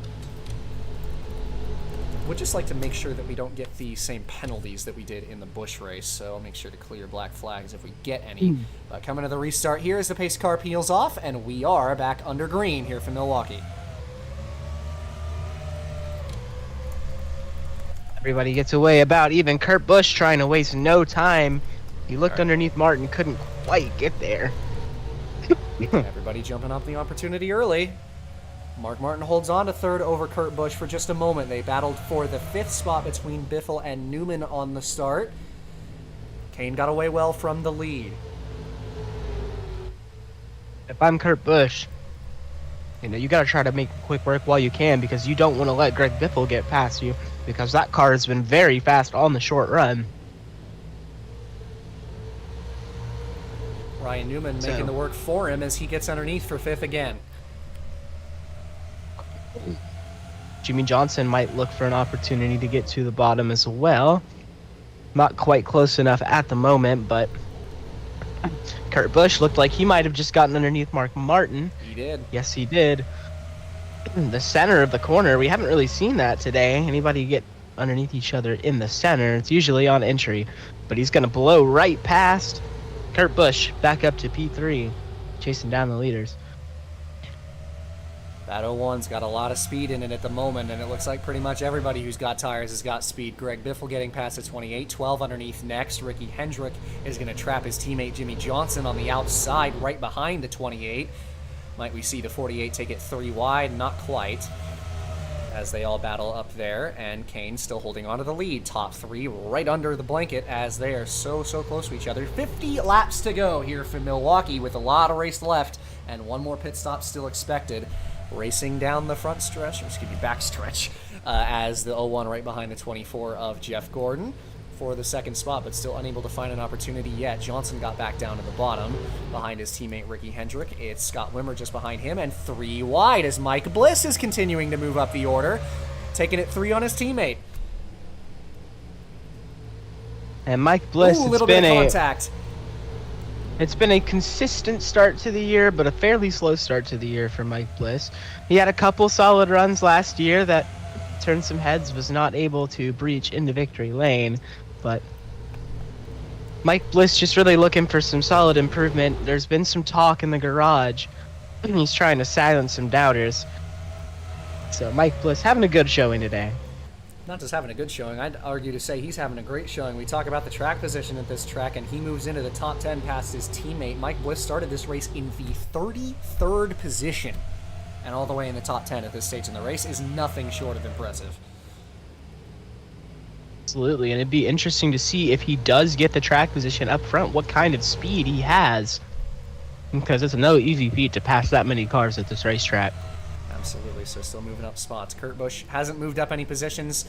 B: Would just like to make sure that we don't get the same penalties that we did in the Busch race, so I'll make sure to clear black flags if we get any. But coming to the restart here as the pace car peels off, and we are back under green here from Milwaukee.
D: Everybody gets away about even. Kurt Busch trying to waste no time. He looked underneath Martin, couldn't quite get there.
B: Everybody jumping up the opportunity early. Mark Martin holds on to 3rd over Kurt Busch for just a moment. They battled for the 5th spot between Biffle and Newman on the start. Kane got away well from the lead.
D: If I'm Kurt Busch, you got to try to make quick work while you can, because you don't want to let Greg Biffle get past you, because that car has been very fast on the short run.
B: Ryan Newman making the work for him as he gets underneath for 5th again.
D: Jimmy Johnson might look for an opportunity to get to the bottom as well. Not quite close enough at the moment, but Kurt Busch looked like he might have just gotten underneath Mark Martin.
B: He did.
D: Yes, he did. The center of the corner, we haven't really seen that today. Anybody get underneath each other in the center? It's usually on entry, but he's going to blow right past Kurt Busch back up to P3, chasing down the leaders.
B: That 01's got a lot of speed in it at the moment, and it looks like pretty much everybody who's got tires has got speed. Greg Biffle getting past the 28, 12 underneath next. Ricky Hendrick is going to trap his teammate Jimmy Johnson on the outside right behind the 28. Might we see the 48 take it 3 wide? Not quite. as they all battle up there, and Kane still holding on to the lead. Top 3 right under the blanket as they are so close to each other. 50 laps to go here for Milwaukee with a lot of race left, and one more pit stop still expected. Racing down the front stretch, or excuse me, back stretch, as the 01 right behind the 24 of Jeff Gordon for the second spot, but still unable to find an opportunity yet. Johnson got back down to the bottom behind his teammate Ricky Hendrick. It's Scott Wimmer just behind him, and 3 wide as Mike Bliss is continuing to move up the order, taking it 3 on his teammate.
D: And Mike Bliss,
B: Ooh, a little bit of contact.
D: It's been a consistent start to the year, but a fairly slow start to the year for Mike Bliss. He had a couple solid runs last year that turned some heads, was not able to breach into victory lane, but Mike Bliss just really looking for some solid improvement. There's been some talk in the garage. He's trying to silence some doubters. So Mike Bliss having a good showing today.
B: Not just having a good showing, I'd argue to say he's having a great showing. We talk about the track position at this track, and he moves into the top 10 past his teammate. Mike Bliss started this race in the 33rd position, and all the way in the top 10 at this stage in the race is nothing short of impressive.
D: Absolutely, and it'd be interesting to see if he does get the track position up front, what kind of speed he has, because it's no easy feat to pass that many cars at this racetrack.
B: Absolutely, so still moving up spots. Kurt Busch hasn't moved up any positions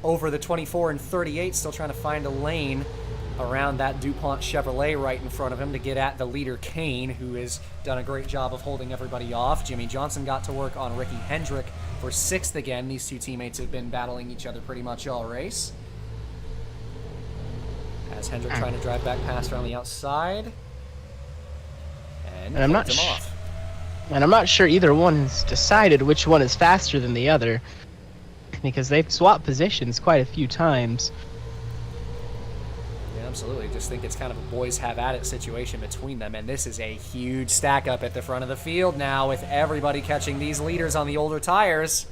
B: over the 24 and 38, still trying to find a lane around that DuPont Chevrolet right in front of him to get at the leader Kane, who has done a great job of holding everybody off. Jimmy Johnson got to work on Ricky Hendrick for 6th again. These two teammates have been battling each other pretty much all race. As Hendrick trying to drive back past around the outside. And
D: I'm not
B: him off.
D: And I'm not sure either one has decided which one is faster than the other, because they've swapped positions quite a few times.
B: Yeah, absolutely. Just think it's kind of a boys have at it situation between them, and this is a huge stack up at the front of the field now with everybody catching these leaders on the older tires.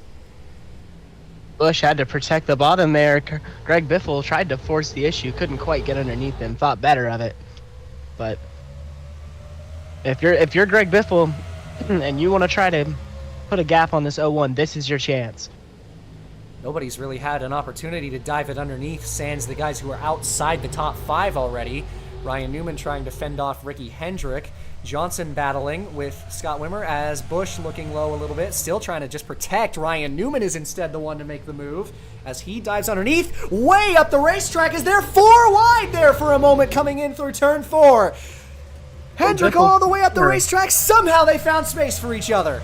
D: Busch had to protect the bottom there. Greg Biffle tried to force the issue, couldn't quite get underneath him, thought better of it. But if you're Greg Biffle and you want to try to put a gap on this 01, this is your chance.
B: Nobody's really had an opportunity to dive it underneath, sans the guys who are outside the top 5 already. Ryan Newman trying to fend off Ricky Hendrick. Johnson battling with Scott Wimmer as Busch looking low a little bit, still trying to just protect. Ryan Newman is instead the one to make the move as he dives underneath. Way up the racetrack is there 4 wide there for a moment coming in through turn 4. Hendrick all the way up the racetrack. Somehow they found space for each other.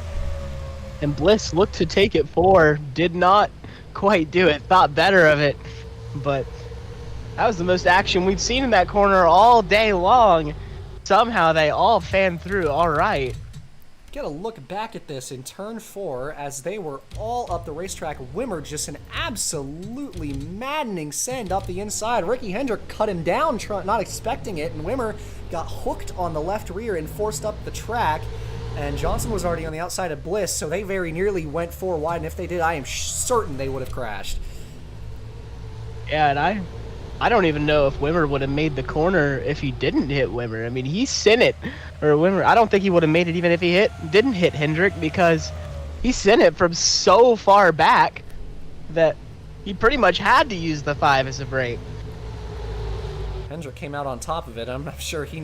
D: And Bliss looked to take it 4, did not quite do it, thought better of it. But that was the most action we've seen in that corner all day long. Somehow they all fanned through all right.
B: Get a look back at this in turn 4 as they were all up the racetrack. Wimmer just an absolutely maddening send up the inside. Ricky Hendrick cut him down, not expecting it, and Wimmer got hooked on the left rear and forced up the track. And Johnson was already on the outside of Bliss, so they very nearly went 4 wide, and if they did, I am certain they would have crashed.
D: Yeah, and I don't even know if Wimmer would have made the corner if he didn't hit Wimmer. I mean, he sent it, or Wimmer. I don't think he would have made it even if he didn't hit Hendrick, because he sent it from so far back that he pretty much had to use the 5 as a brake.
B: Hendrick came out on top of it. I'm not sure he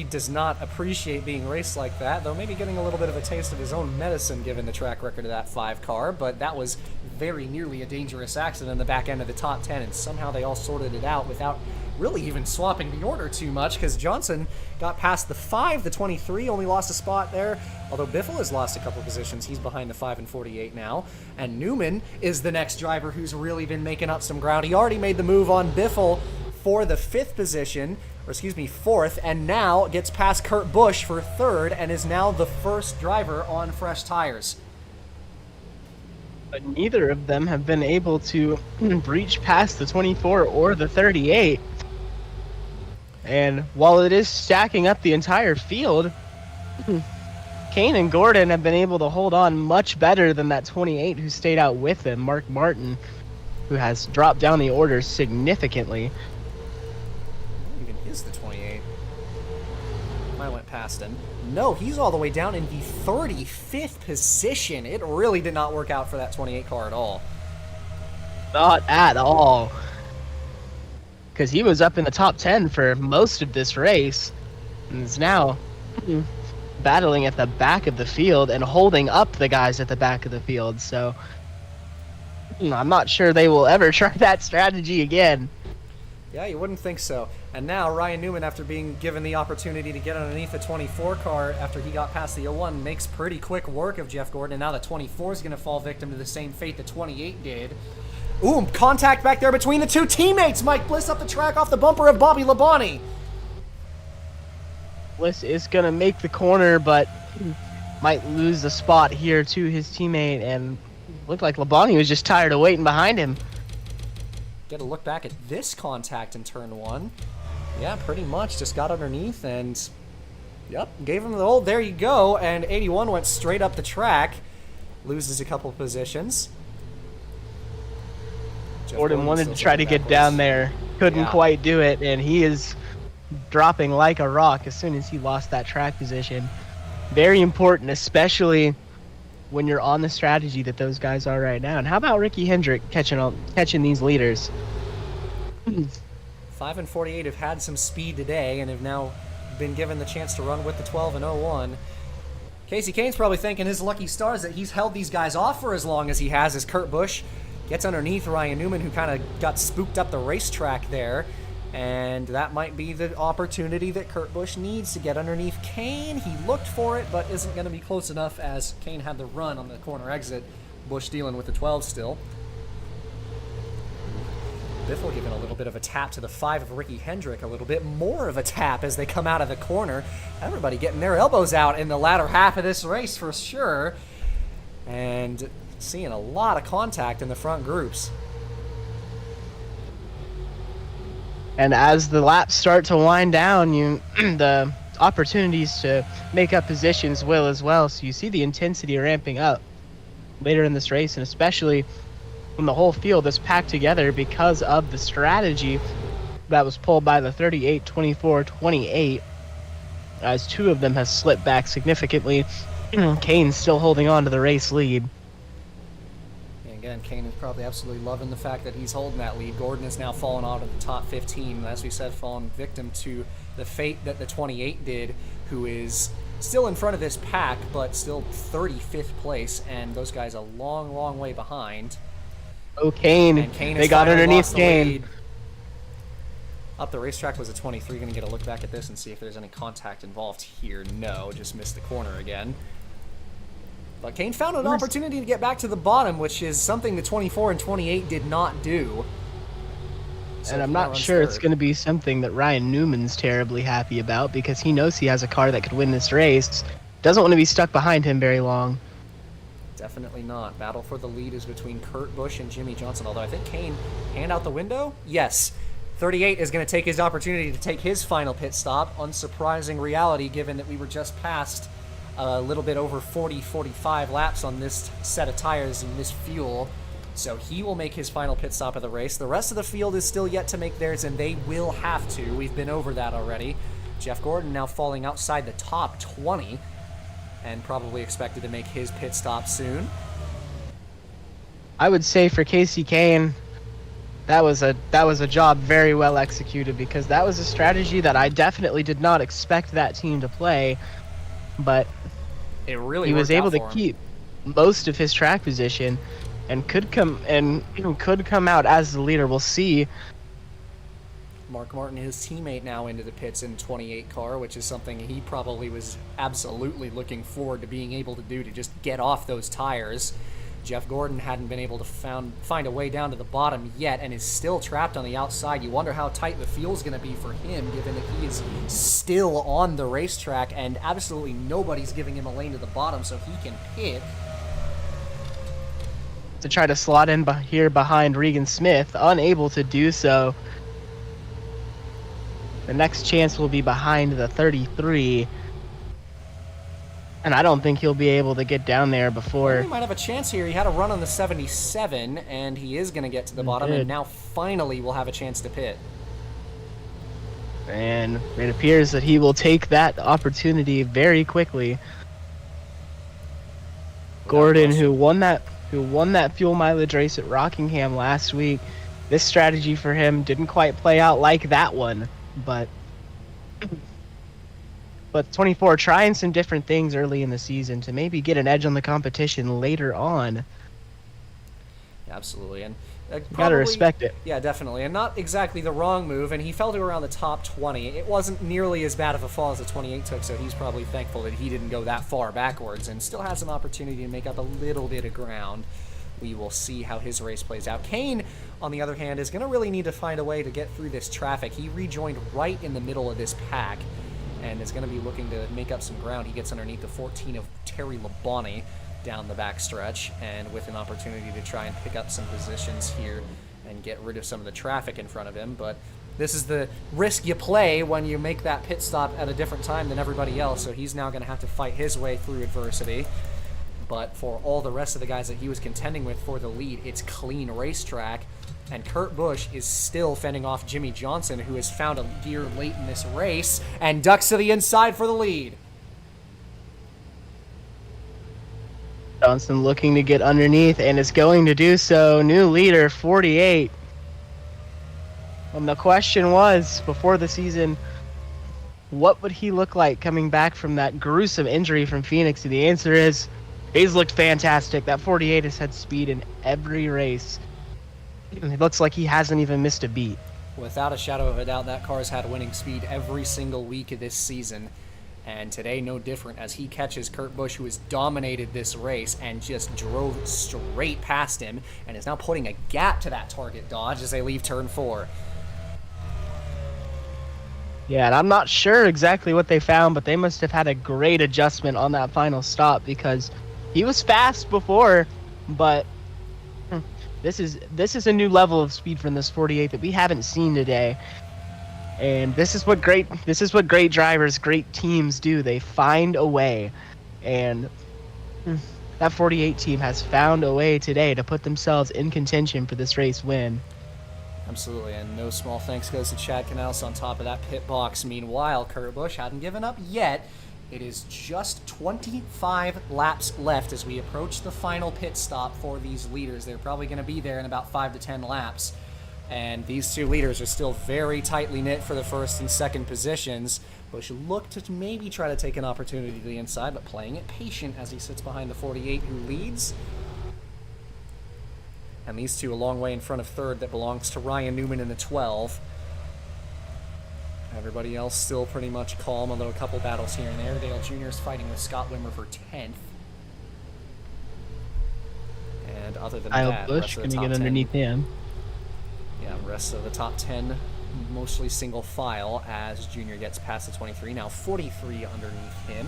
B: does not appreciate being raced like that, though maybe getting a little bit of a taste of his own medicine given the track record of that 5 car, but that was very nearly a dangerous accident in the back end of the top 10, and somehow they all sorted it out without really even swapping the order too much, because Johnson got past the 5, the 23, only lost a spot there, although Biffle has lost a couple positions. He's behind the 5 and 48 now, and Newman is the next driver who's really been making up some ground. He already made the move on Biffle for the 5th position, or excuse me, 4th, and now gets past Kurt Busch for 3rd and is now the first driver on fresh tires.
D: But neither of them have been able to breach past the 24 or the 38. And while it is stacking up the entire field, Kane and Gordon have been able to hold on much better than that 28 who stayed out with him, Mark Martin, who has dropped down the order significantly.
B: Even is the 28. I went past him. No, he's all the way down in the 35th position. It really did not work out for that 28 car at all.
D: Not at all. Because he was up in the top 10 for most of this race. And is now battling at the back of the field and holding up the guys at the back of the field. So I'm not sure they will ever try that strategy again.
B: Yeah, you wouldn't think so. And now Ryan Newman, after being given the opportunity to get underneath the 24 car after he got past the 01, makes pretty quick work of Jeff Gordon. And now the 24 is going to fall victim to the same fate the 28 did. Ooh, contact back there between the two teammates. Mike Bliss up the track off the bumper of Bobby Labonte.
D: Bliss is going to make the corner, but might lose the spot here to his teammate. And looked like Labonte was just tired of waiting behind him.
B: Get a look back at this contact in turn 1. Yeah, pretty much just got underneath and, yep, gave him the old, there you go. And 81 went straight up the track, loses a couple positions.
D: Gordon wanted to try to get down there, couldn't quite do it, and he is dropping like a rock as soon as he lost that track position. Very important, especially when you're on the strategy that those guys are right now. And how about Ricky Hendrick catching these leaders?
B: 5 and 48 have had some speed today and have now been given the chance to run with the 12 and 01. Casey Kane's probably thanking his lucky stars that he's held these guys off for as long as he has, as Kurt Busch gets underneath Ryan Newman, who kind of got spooked up the racetrack there. And that might be the opportunity that Kurt Busch needs to get underneath Kane. He looked for it, but isn't going to be close enough as Kane had the run on the corner exit. Busch dealing with the 12 still. Biffle giving a little bit of a tap to the 5 of Ricky Hendrick, a little bit more of a tap as they come out of the corner. Everybody getting their elbows out in the latter half of this race for sure. And seeing a lot of contact in the front groups.
D: And as the laps start to wind down, the opportunities to make up positions will as well. So you see the intensity ramping up later in this race, and especially when the whole field is packed together because of the strategy that was pulled by the 38, 24, 28, as two of them has slipped back significantly. Kane's still holding on to the race lead.
B: Again, Kane is probably absolutely loving the fact that he's holding that lead. Gordon has now fallen out of the top 15, as we said, fallen victim to the fate that the 28 did, who is still in front of this pack, but still 35th place, and those guys a long, long way behind.
D: Oh, Kane.
B: And Kane
D: they got underneath Kane.
B: Up the racetrack was a 23. Going to get a look back at this and see if there's any contact involved here. No, just missed the corner again. But Kane found an opportunity to get back to the bottom, which is something the 24 and 28 did not do. So
D: and I'm not sure it's going to be something that Ryan Newman's terribly happy about, because he knows he has a car that could win this race. Doesn't want to be stuck behind him very long.
B: Definitely not. Battle for the lead is between Kurt Busch and Jimmy Johnson, although I think Kane hand out the window? Yes. 38 is going to take his opportunity to take his final pit stop. Unsurprising reality, given that we were just past a little bit over 40-45 laps on this set of tires and this fuel. So he will make his final pit stop of the race. The rest of the field is still yet to make theirs, and they will have to. We've been over that already. Jeff Gordon now falling outside the top 20 and probably expected to make his pit stop soon.
D: I would say for Casey Kane, that was a job very well executed, because that was a strategy that I definitely did not expect that team to play. But
B: it really
D: he was able to keep most of his track position and could come out as the leader. We'll see.
B: Mark Martin, his teammate, now into the pits in 28 car, which is something he probably was absolutely looking forward to being able to do, to just get off those tires. Jeff Gordon hadn't been able to find a way down to the bottom yet and is still trapped on the outside. You wonder how tight the fuel's going to be for him, given that he is still on the racetrack and absolutely nobody's giving him a lane to the bottom so he can pit.
D: To try to slot in here behind Regan Smith, unable to do so. The next chance will be behind the 33. And I don't think he'll be able to get down there before.
B: He might have a chance here. He had a run on the 77, and he is going to get to the bottom, and now finally will have a chance to pit.
D: And it appears that he will take that opportunity very quickly. Gordon, who won that fuel mileage race at Rockingham last week, this strategy for him didn't quite play out like that one, but 24 trying some different things early in the season to maybe get an edge on the competition later on.
B: Absolutely, and
D: gotta respect it.
B: Yeah, definitely, and not exactly the wrong move, and he fell to around the top 20. It wasn't nearly as bad of a fall as the 28 took, so he's probably thankful that he didn't go that far backwards and still has an opportunity to make up a little bit of ground. We will see how his race plays out. Kane, on the other hand, is going to really need to find a way to get through this traffic. He rejoined right in the middle of this pack and is going to be looking to make up some ground. He gets underneath the 14 of Terry Labonte down the back stretch, and with an opportunity to try and pick up some positions here and get rid of some of the traffic in front of him. But this is the risk you play when you make that pit stop at a different time than everybody else, so he's now going to have to fight his way through adversity. But for all the rest of the guys that he was contending with for the lead, it's clean racetrack, and Kurt Busch is still fending off Jimmy Johnson, who has found a gear late in this race and ducks to the inside for the lead.
D: Johnson looking to get underneath, and is going to do so. New leader, 48. And the question was, before the season, what would he look like coming back from that gruesome injury from Phoenix? And the answer is, he's looked fantastic. That 48 has had speed in every race. It looks like he hasn't even missed a beat.
B: Without a shadow of a doubt, that car's had winning speed every single week of this season. And today, no different, as he catches Kurt Busch, who has dominated this race and just drove straight past him and is now putting a gap to that target Dodge as they leave turn 4.
D: Yeah, and I'm not sure exactly what they found, but they must have had a great adjustment on that final stop, because he was fast before, but this is a new level of speed from this 48 that we haven't seen today. And this is what great drivers, great teams do. They find a way. And that 48 team has found a way today to put themselves in contention for this race win.
B: Absolutely, and no small thanks goes to Chad Canals on top of that pit box. Meanwhile, Kurt Busch hadn't given up yet. It is just 25 laps left as we approach the final pit stop for these leaders. They're probably going to be there in about 5 to 10 laps. And these two leaders are still very tightly knit for the first and second positions. Busch looked to maybe try to take an opportunity to the inside, but playing it patient as he sits behind the 48 who leads. And these two a long way in front of third that belongs to Ryan Newman in the 12. Everybody else still pretty much calm, although a couple battles here and there. Dale Jr. is fighting with Scott Wimmer for 10th. And other than
D: Kyle
B: that,
D: Busch
B: going to
D: get underneath him.
B: Yeah, rest of the top 10 mostly single file as Junior gets past the 23. Now 43 underneath him.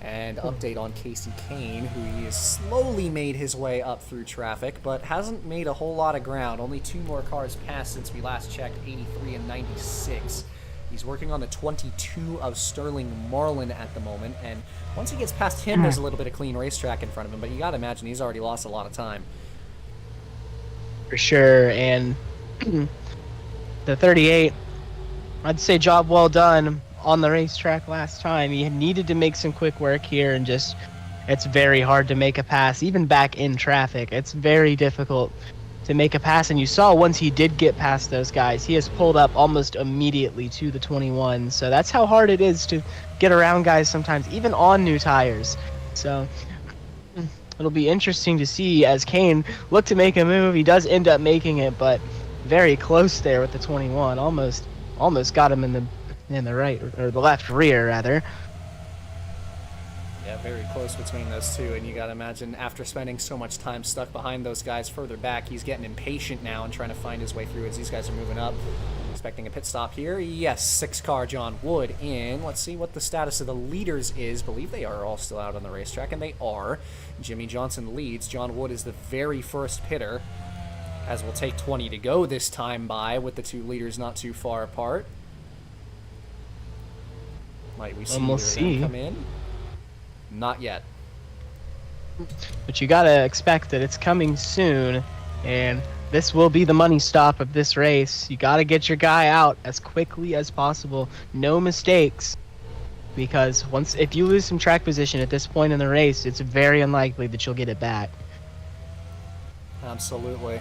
B: And update on Casey Kane, who he has slowly made his way up through traffic, but hasn't made a whole lot of ground. Only 2 more cars passed since we last checked, 83 and 96. He's working on the 22 of Sterling Marlin at the moment, and once he gets past him, there's a little bit of clean racetrack in front of him, but you gotta imagine he's already lost a lot of time.
D: For sure, and the 38, I'd say job well done on the racetrack last time. He needed to make some quick work here, and just, it's very hard to make a pass, even back in traffic. It's very difficult to make a pass, and you saw once he did get past those guys, he has pulled up almost immediately to the 21, so that's how hard it is to get around guys sometimes, even on new tires. So it'll be interesting to see as Kane look to make a move. He does end up making it, but very close there with the 21. Almost got him in the right, or the left rear rather.
B: Yeah, very close between those two, and you gotta imagine after spending so much time stuck behind those guys further back, he's getting impatient now and trying to find his way through as these guys are moving up. Expecting a pit stop here. Yes, 6-car John Wood in. Let's see what the status of the leaders is. Believe they are all still out on the racetrack, and they are. Jimmy Johnson leads. John Wood is the very first pitter, as will take 20 to go this time by, with the two leaders not too far apart. Might we see them come in? Not yet.
D: But you gotta expect that it's coming soon, and this will be the money stop of this race. You got to get your guy out as quickly as possible. No mistakes. Because if you lose some track position at this point in the race, it's very unlikely that you'll get it back.
B: Absolutely.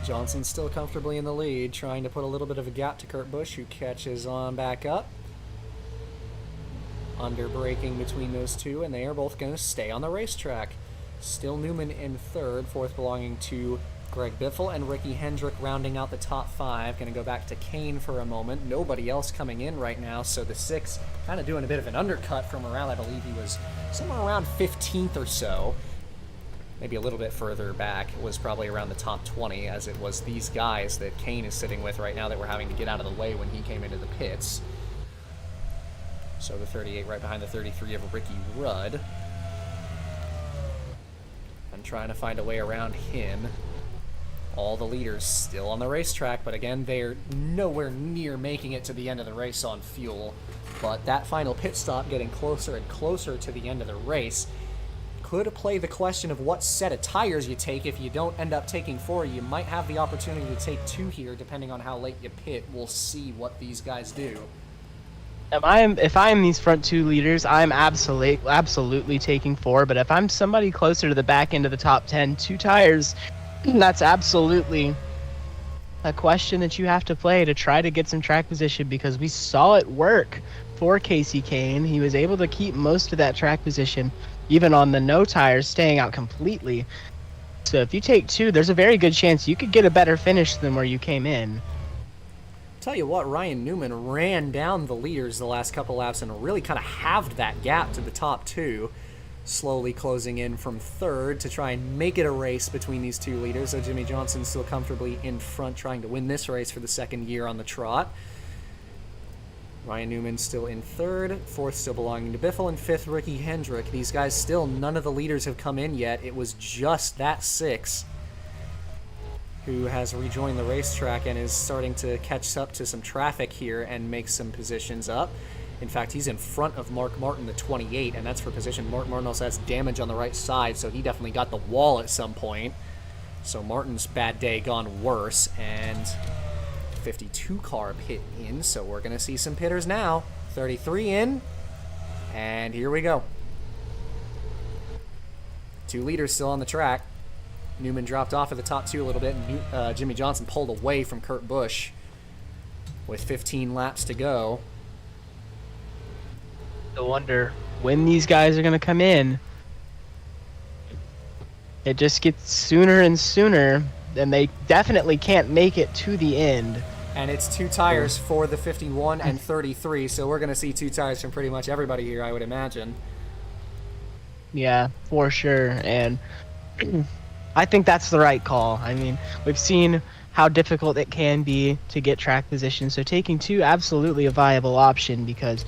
B: Johnson's still comfortably in the lead, trying to put a little bit of a gap to Kurt Busch, who catches on back up. Under braking between those two, and they are both going to stay on the racetrack. Still Newman in third, fourth belonging to Greg Biffle, and Ricky Hendrick rounding out the top five. Going to go back to Kane for a moment. Nobody else coming in right now, so the six kind of doing a bit of an undercut from around, I believe he was somewhere around 15th or so. Maybe a little bit further back. It was probably around the top 20, as it was these guys that Kane is sitting with right now that were having to get out of the way when he came into the pits. So the 38 right behind the 33 of Ricky Rudd. And trying to find a way around him. All the leaders still on the racetrack, but again, they're nowhere near making it to the end of the race on fuel. But that final pit stop getting closer and closer to the end of the race could play the question of what set of tires you take. If you don't end up taking 4, you might have the opportunity to take 2 here, depending on how late you pit. We'll see what these guys do.
D: If I am these front 2 leaders, I'm absolutely taking 4. But if I'm somebody closer to the back end of the top 10, 2 tires, that's absolutely a question that you have to play to try to get some track position, because we saw it work for Casey Kane. He was able to keep most of that track position, even on the no tires, staying out completely. So if you take 2, there's a very good chance you could get a better finish than where you came in.
B: Tell you what, Ryan Newman ran down the leaders the last couple laps and really kind of halved that gap to the top 2, slowly closing in from third to try and make it a race between these 2 leaders. So Jimmy Johnson still comfortably in front, trying to win this race for the second year on the trot. Ryan Newman still in third, fourth still belonging to Biffle, and fifth Ricky Hendrick. These guys still, none of the leaders have come in yet. It was just that 6 who has rejoined the racetrack and is starting to catch up to some traffic here and make some positions up. In fact, he's in front of Mark Martin, the 28, and that's for position. Mark Martin also has damage on the right side, so he definitely got the wall at some point. So Martin's bad day gone worse, and 52 car pit in, so we're going to see some pitters now. 33 in, and here we go. 2 leaders still on the track. Newman dropped off at the top 2 a little bit, and Jimmy Johnson pulled away from Kurt Busch with 15 laps to go.
D: I wonder when these guys are going to come in. It just gets sooner and sooner, and they definitely can't make it to the end.
B: And it's 2 tires for the 51 and 33, so we're going to see 2 tires from pretty much everybody here, I would imagine.
D: Yeah, for sure, and I think that's the right call. I mean, we've seen how difficult it can be to get track position, so taking 2, absolutely a viable option, because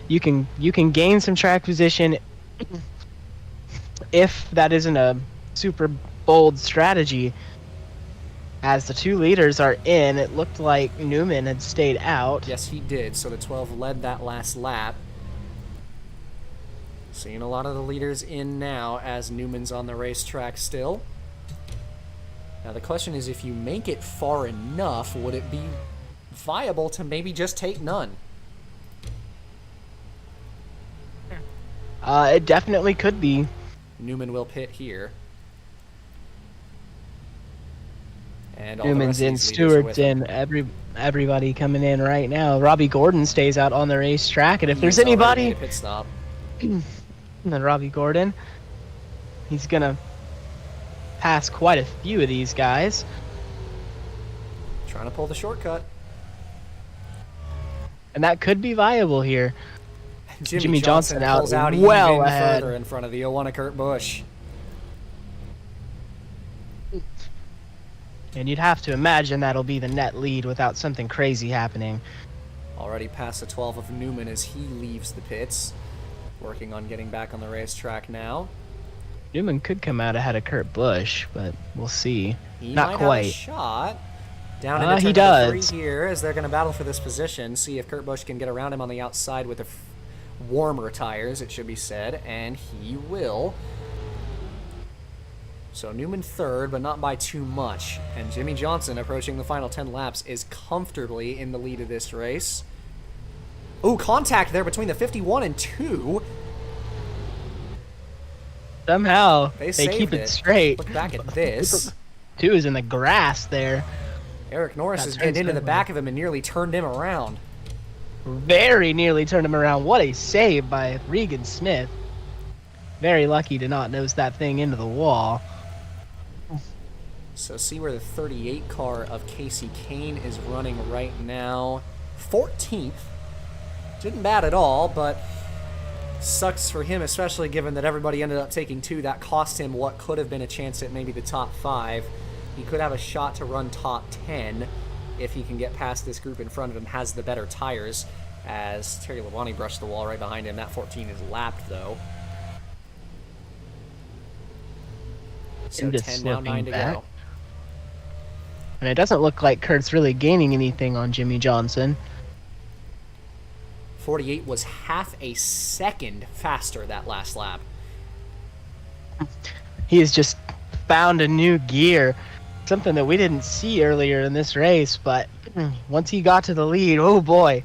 D: you can gain some track position if that isn't a super bold strategy. As the 2 leaders are in, it looked like Newman had stayed out.
B: Yes, he did. So the 12 led that last lap. Seeing a lot of the leaders in now as Newman's on the racetrack still. Now the question is, if you make it far enough, would it be viable to maybe just take none?
D: It definitely could be.
B: Newman will pit here. And all
D: Newman's
B: the
D: in,
B: rest of these leaders are
D: Stewart's
B: with him.
D: in, everybody coming in right now. Robbie Gordon stays out on the racetrack, and if there's
B: He's already
D: anybody,
B: made a pit stop.
D: then Robbie Gordon, he's gonna pass quite a few of these guys.
B: Trying to pull the shortcut.
D: And that could be viable here.
B: Jimmy
D: Johnson out
B: pulls out
D: well
B: even
D: ahead.
B: further in front of the 01 of Kurt Busch.
D: And you'd have to imagine that'll be the net lead without something crazy happening.
B: Already past the 12 of Newman as he leaves the pits. Working on getting back on the racetrack now.
D: Newman could come out ahead of Kurt Busch, but we'll see.
B: He
D: Not
B: might
D: quite.
B: have a shot. Down into
D: He
B: turn number
D: does.
B: 3 here as they're going to battle for this position. See if Kurt Busch can get around him on the outside with the warmer tires, it should be said. And he will. So Newman third, but not by too much. And Jimmy Johnson, approaching the final 10 laps, is comfortably in the lead of this race. Ooh, contact there between the 51 and 2.
D: Somehow, they
B: saved
D: keep it straight.
B: Look back at this.
D: 2 is in the grass there.
B: Eric Norris
D: That
B: is getting into the
D: turns
B: back of him and nearly turned him around.
D: Very nearly turned him around. What a save by Regan Smith. Very lucky to not nose that thing into the wall.
B: So see where the 38 car of Casey Kane is running right now. 14th. Didn't bad at all, but sucks for him, especially given that everybody ended up taking 2. That cost him what could have been a chance at maybe the top 5. He could have a shot to run top 10 if he can get past this group in front of him, has the better tires, as Terry Labonte brushed the wall right behind him. That 14 is lapped, though. So 10 now, 9 to go.
D: And it doesn't look like Kurt's really gaining anything on Jimmy Johnson.
B: 48 was half a second faster that last lap.
D: He has just found a new gear. Something that we didn't see earlier in this race, but once he got to the lead, oh boy.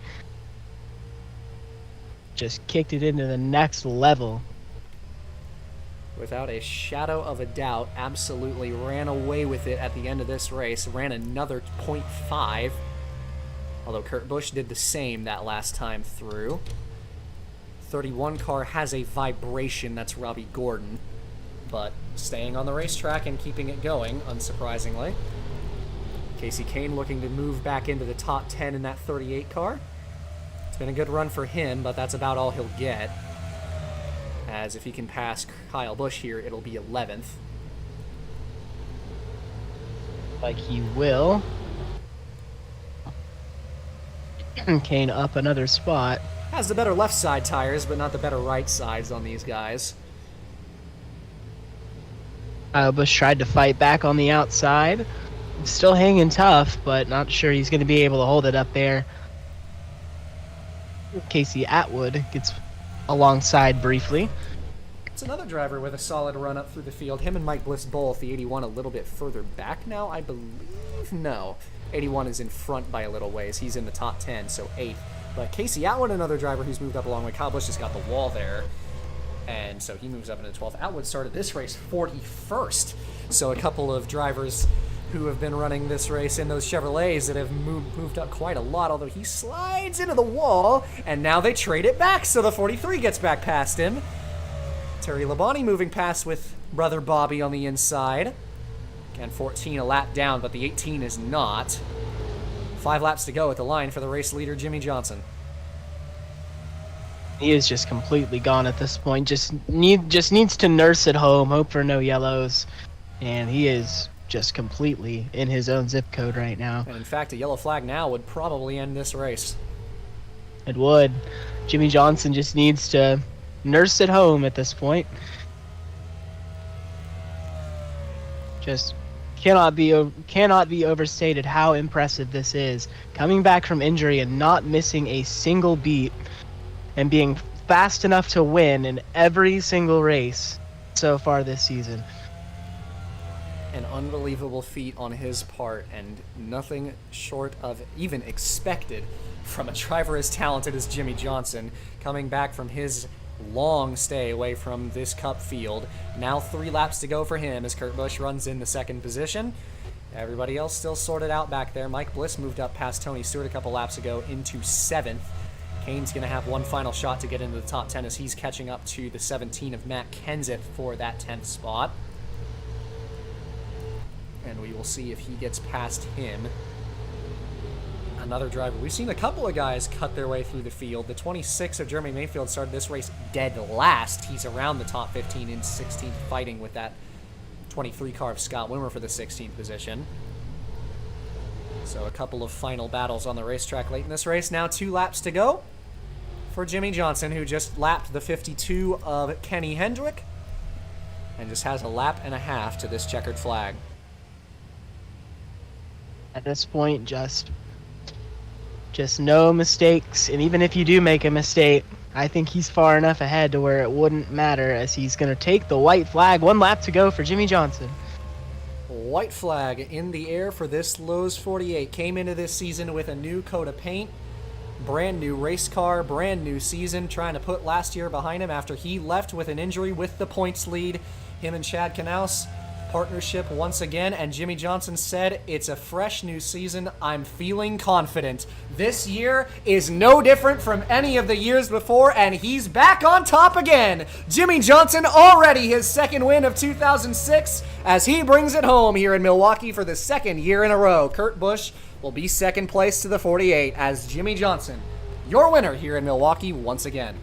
D: Just kicked it into the next level.
B: Without a shadow of a doubt, absolutely ran away with it at the end of this race. Ran another 0.5. Although Kurt Busch did the same that last time through. 31 car has a vibration, that's Robbie Gordon. But staying on the racetrack and keeping it going, unsurprisingly. Casey Kane looking to move back into the top 10 in that 38 car. It's been a good run for him, but that's about all he'll get. As if he can pass Kyle Busch here, it'll be 11th.
D: Like he will. Kane up another spot.
B: Has the better left side tires, but not the better right sides on these guys.
D: Busch tried to fight back on the outside. Still hanging tough, but not sure he's going to be able to hold it up there. Casey Atwood gets alongside briefly.
B: It's another driver with a solid run up through the field. Him and Mike Bliss both. The 81 a little bit further back now, I believe. No. 81 is in front by a little ways. He's in the top 10, so 8th. But Casey Atwood, another driver who's moved up a long way. Kyle Busch has got the wall there. And so he moves up into 12th. Atwood started this race 41st. So a couple of drivers who have been running this race in those Chevrolets that have moved up quite a lot, although he slides into the wall, and now they trade it back, so the 43 gets back past him. Terry Labonte moving past with brother Bobby on the inside. Again, 14 a lap down, but the 18 is not. 5 laps to go at the line for the race leader, Jimmy Johnson.
D: He is just completely gone at this point. Just needs to nurse at home, hope for no yellows, and he is just completely in his own zip code right now.
B: And in fact, a yellow flag now would probably end this race.
D: It would. Jimmy Johnson just needs to nurse at home at this point. Just cannot be overstated how impressive this is. Coming back from injury and not missing a single beat and being fast enough to win in every single race so far this season.
B: An unbelievable feat on his part, and nothing short of even expected from a driver as talented as Jimmy Johnson, coming back from his long stay away from this Cup field. Now 3 laps to go for him as Kurt Busch runs in the 2nd position. Everybody else still sorted out back there. Mike Bliss moved up past Tony Stewart a couple laps ago into 7th. Kane's going to have one final shot to get into the top 10 as he's catching up to the 17 of Matt Kenseth for that 10th spot. And we will see if he gets past him. Another driver. We've seen a couple of guys cut their way through the field. The 26 of Jeremy Mayfield started this race dead last. He's around the top 15 in 16th, fighting with that 23 car of Scott Wimmer for the 16th position. So a couple of final battles on the racetrack late in this race. Now 2 laps to go for Jimmy Johnson, who just lapped the 52 of Kenny Hendrick and just has a lap and a half to this checkered flag.
D: At this point, just no mistakes, and even if you do make a mistake, I think he's far enough ahead to where it wouldn't matter, as he's going to take the white flag. 1 lap to go for Jimmy Johnson.
B: White flag in the air for this Lowe's 48. Came into this season with a new coat of paint, brand new race car, brand new season, trying to put last year behind him after he left with an injury with the points lead. Him and Chad Knaus, partnership once again, and Jimmy Johnson said, "It's a fresh new season. I'm feeling confident. This year is no different from any of the years before, and he's back on top again." Jimmy Johnson already his second win of 2006 as he brings it home here in Milwaukee for the second year in a row. Kurt Busch will be second place to the 48 as Jimmy Johnson, your winner here in Milwaukee once again.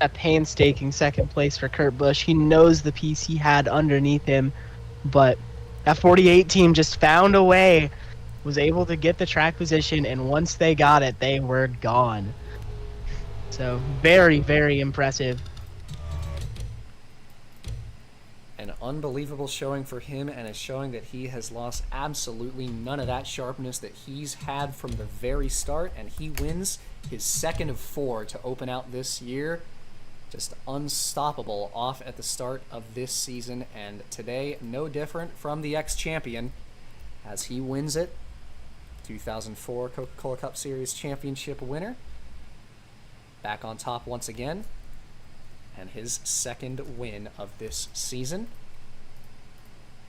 D: A painstaking second place for Kurt Busch. He knows the piece he had underneath him, but that 48 team just found a way, was able to get the track position, and once they got it, they were gone. So very, very impressive.
B: An unbelievable showing for him, and it's showing that he has lost absolutely none of that sharpness that he's had from the very start, and he wins his second of 4 to open out this year. Just unstoppable off at the start of this season, and today no different from the ex-champion as he wins it. 2004 Coca-Cola Cup Series championship winner, back on top once again, and his second win of this season.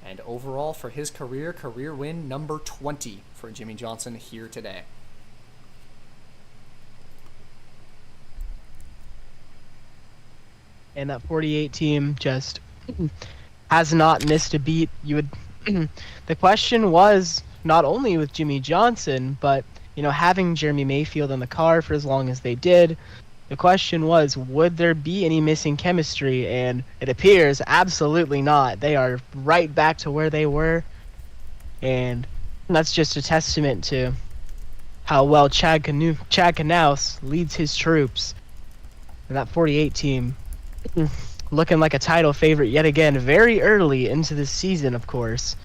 B: And overall for his career win number 20 for Jimmy Johnson here today.
D: And that 48 team just has not missed a beat. You would the question was not only with Jimmy Johnson, but having Jeremy Mayfield in the car for as long as they did, the question was, would there be any missing chemistry? And it appears absolutely not. They are right back to where they were, and that's just a testament to how well Chad Knaus leads his troops. And that 48 team looking like a title favorite yet again, very early into the season, of course,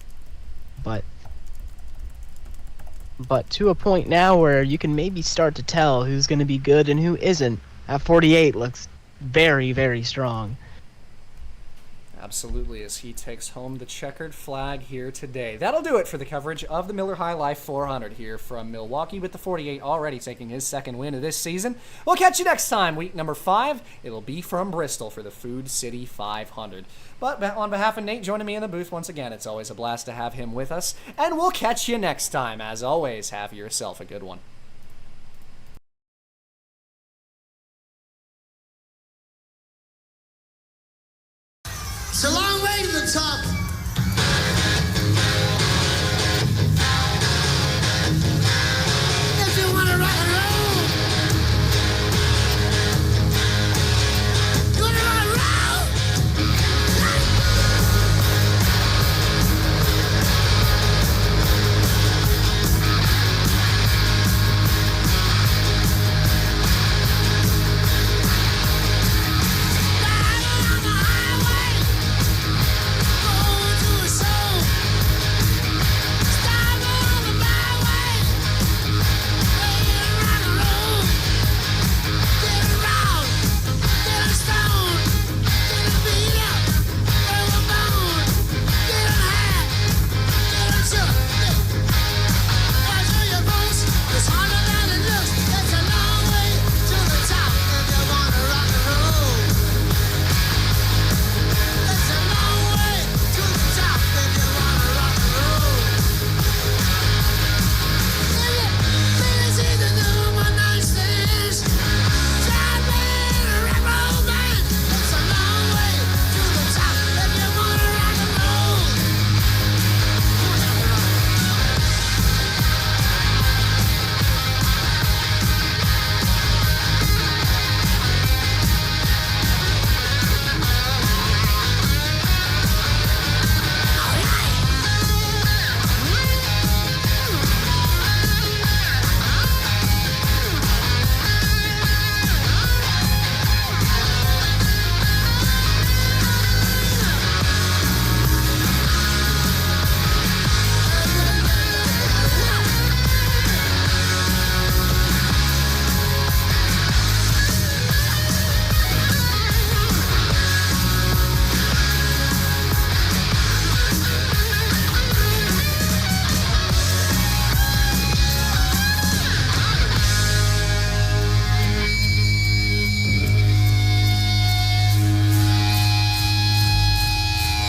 D: but to a point now where you can maybe start to tell who's going to be good and who isn't. At 48 looks very, very strong.
B: Absolutely, as he takes home the checkered flag here today. That'll do it for the coverage of the Miller High Life 400 here from Milwaukee, with the 48 already taking his second win of this season. We'll catch you next time, week number 5. It'll be from Bristol for the Food City 500. But on behalf of Nate joining me in the booth once again, it's always a blast to have him with us, and we'll catch you next time. As always, have yourself a good one.
A: It's a long way to the top.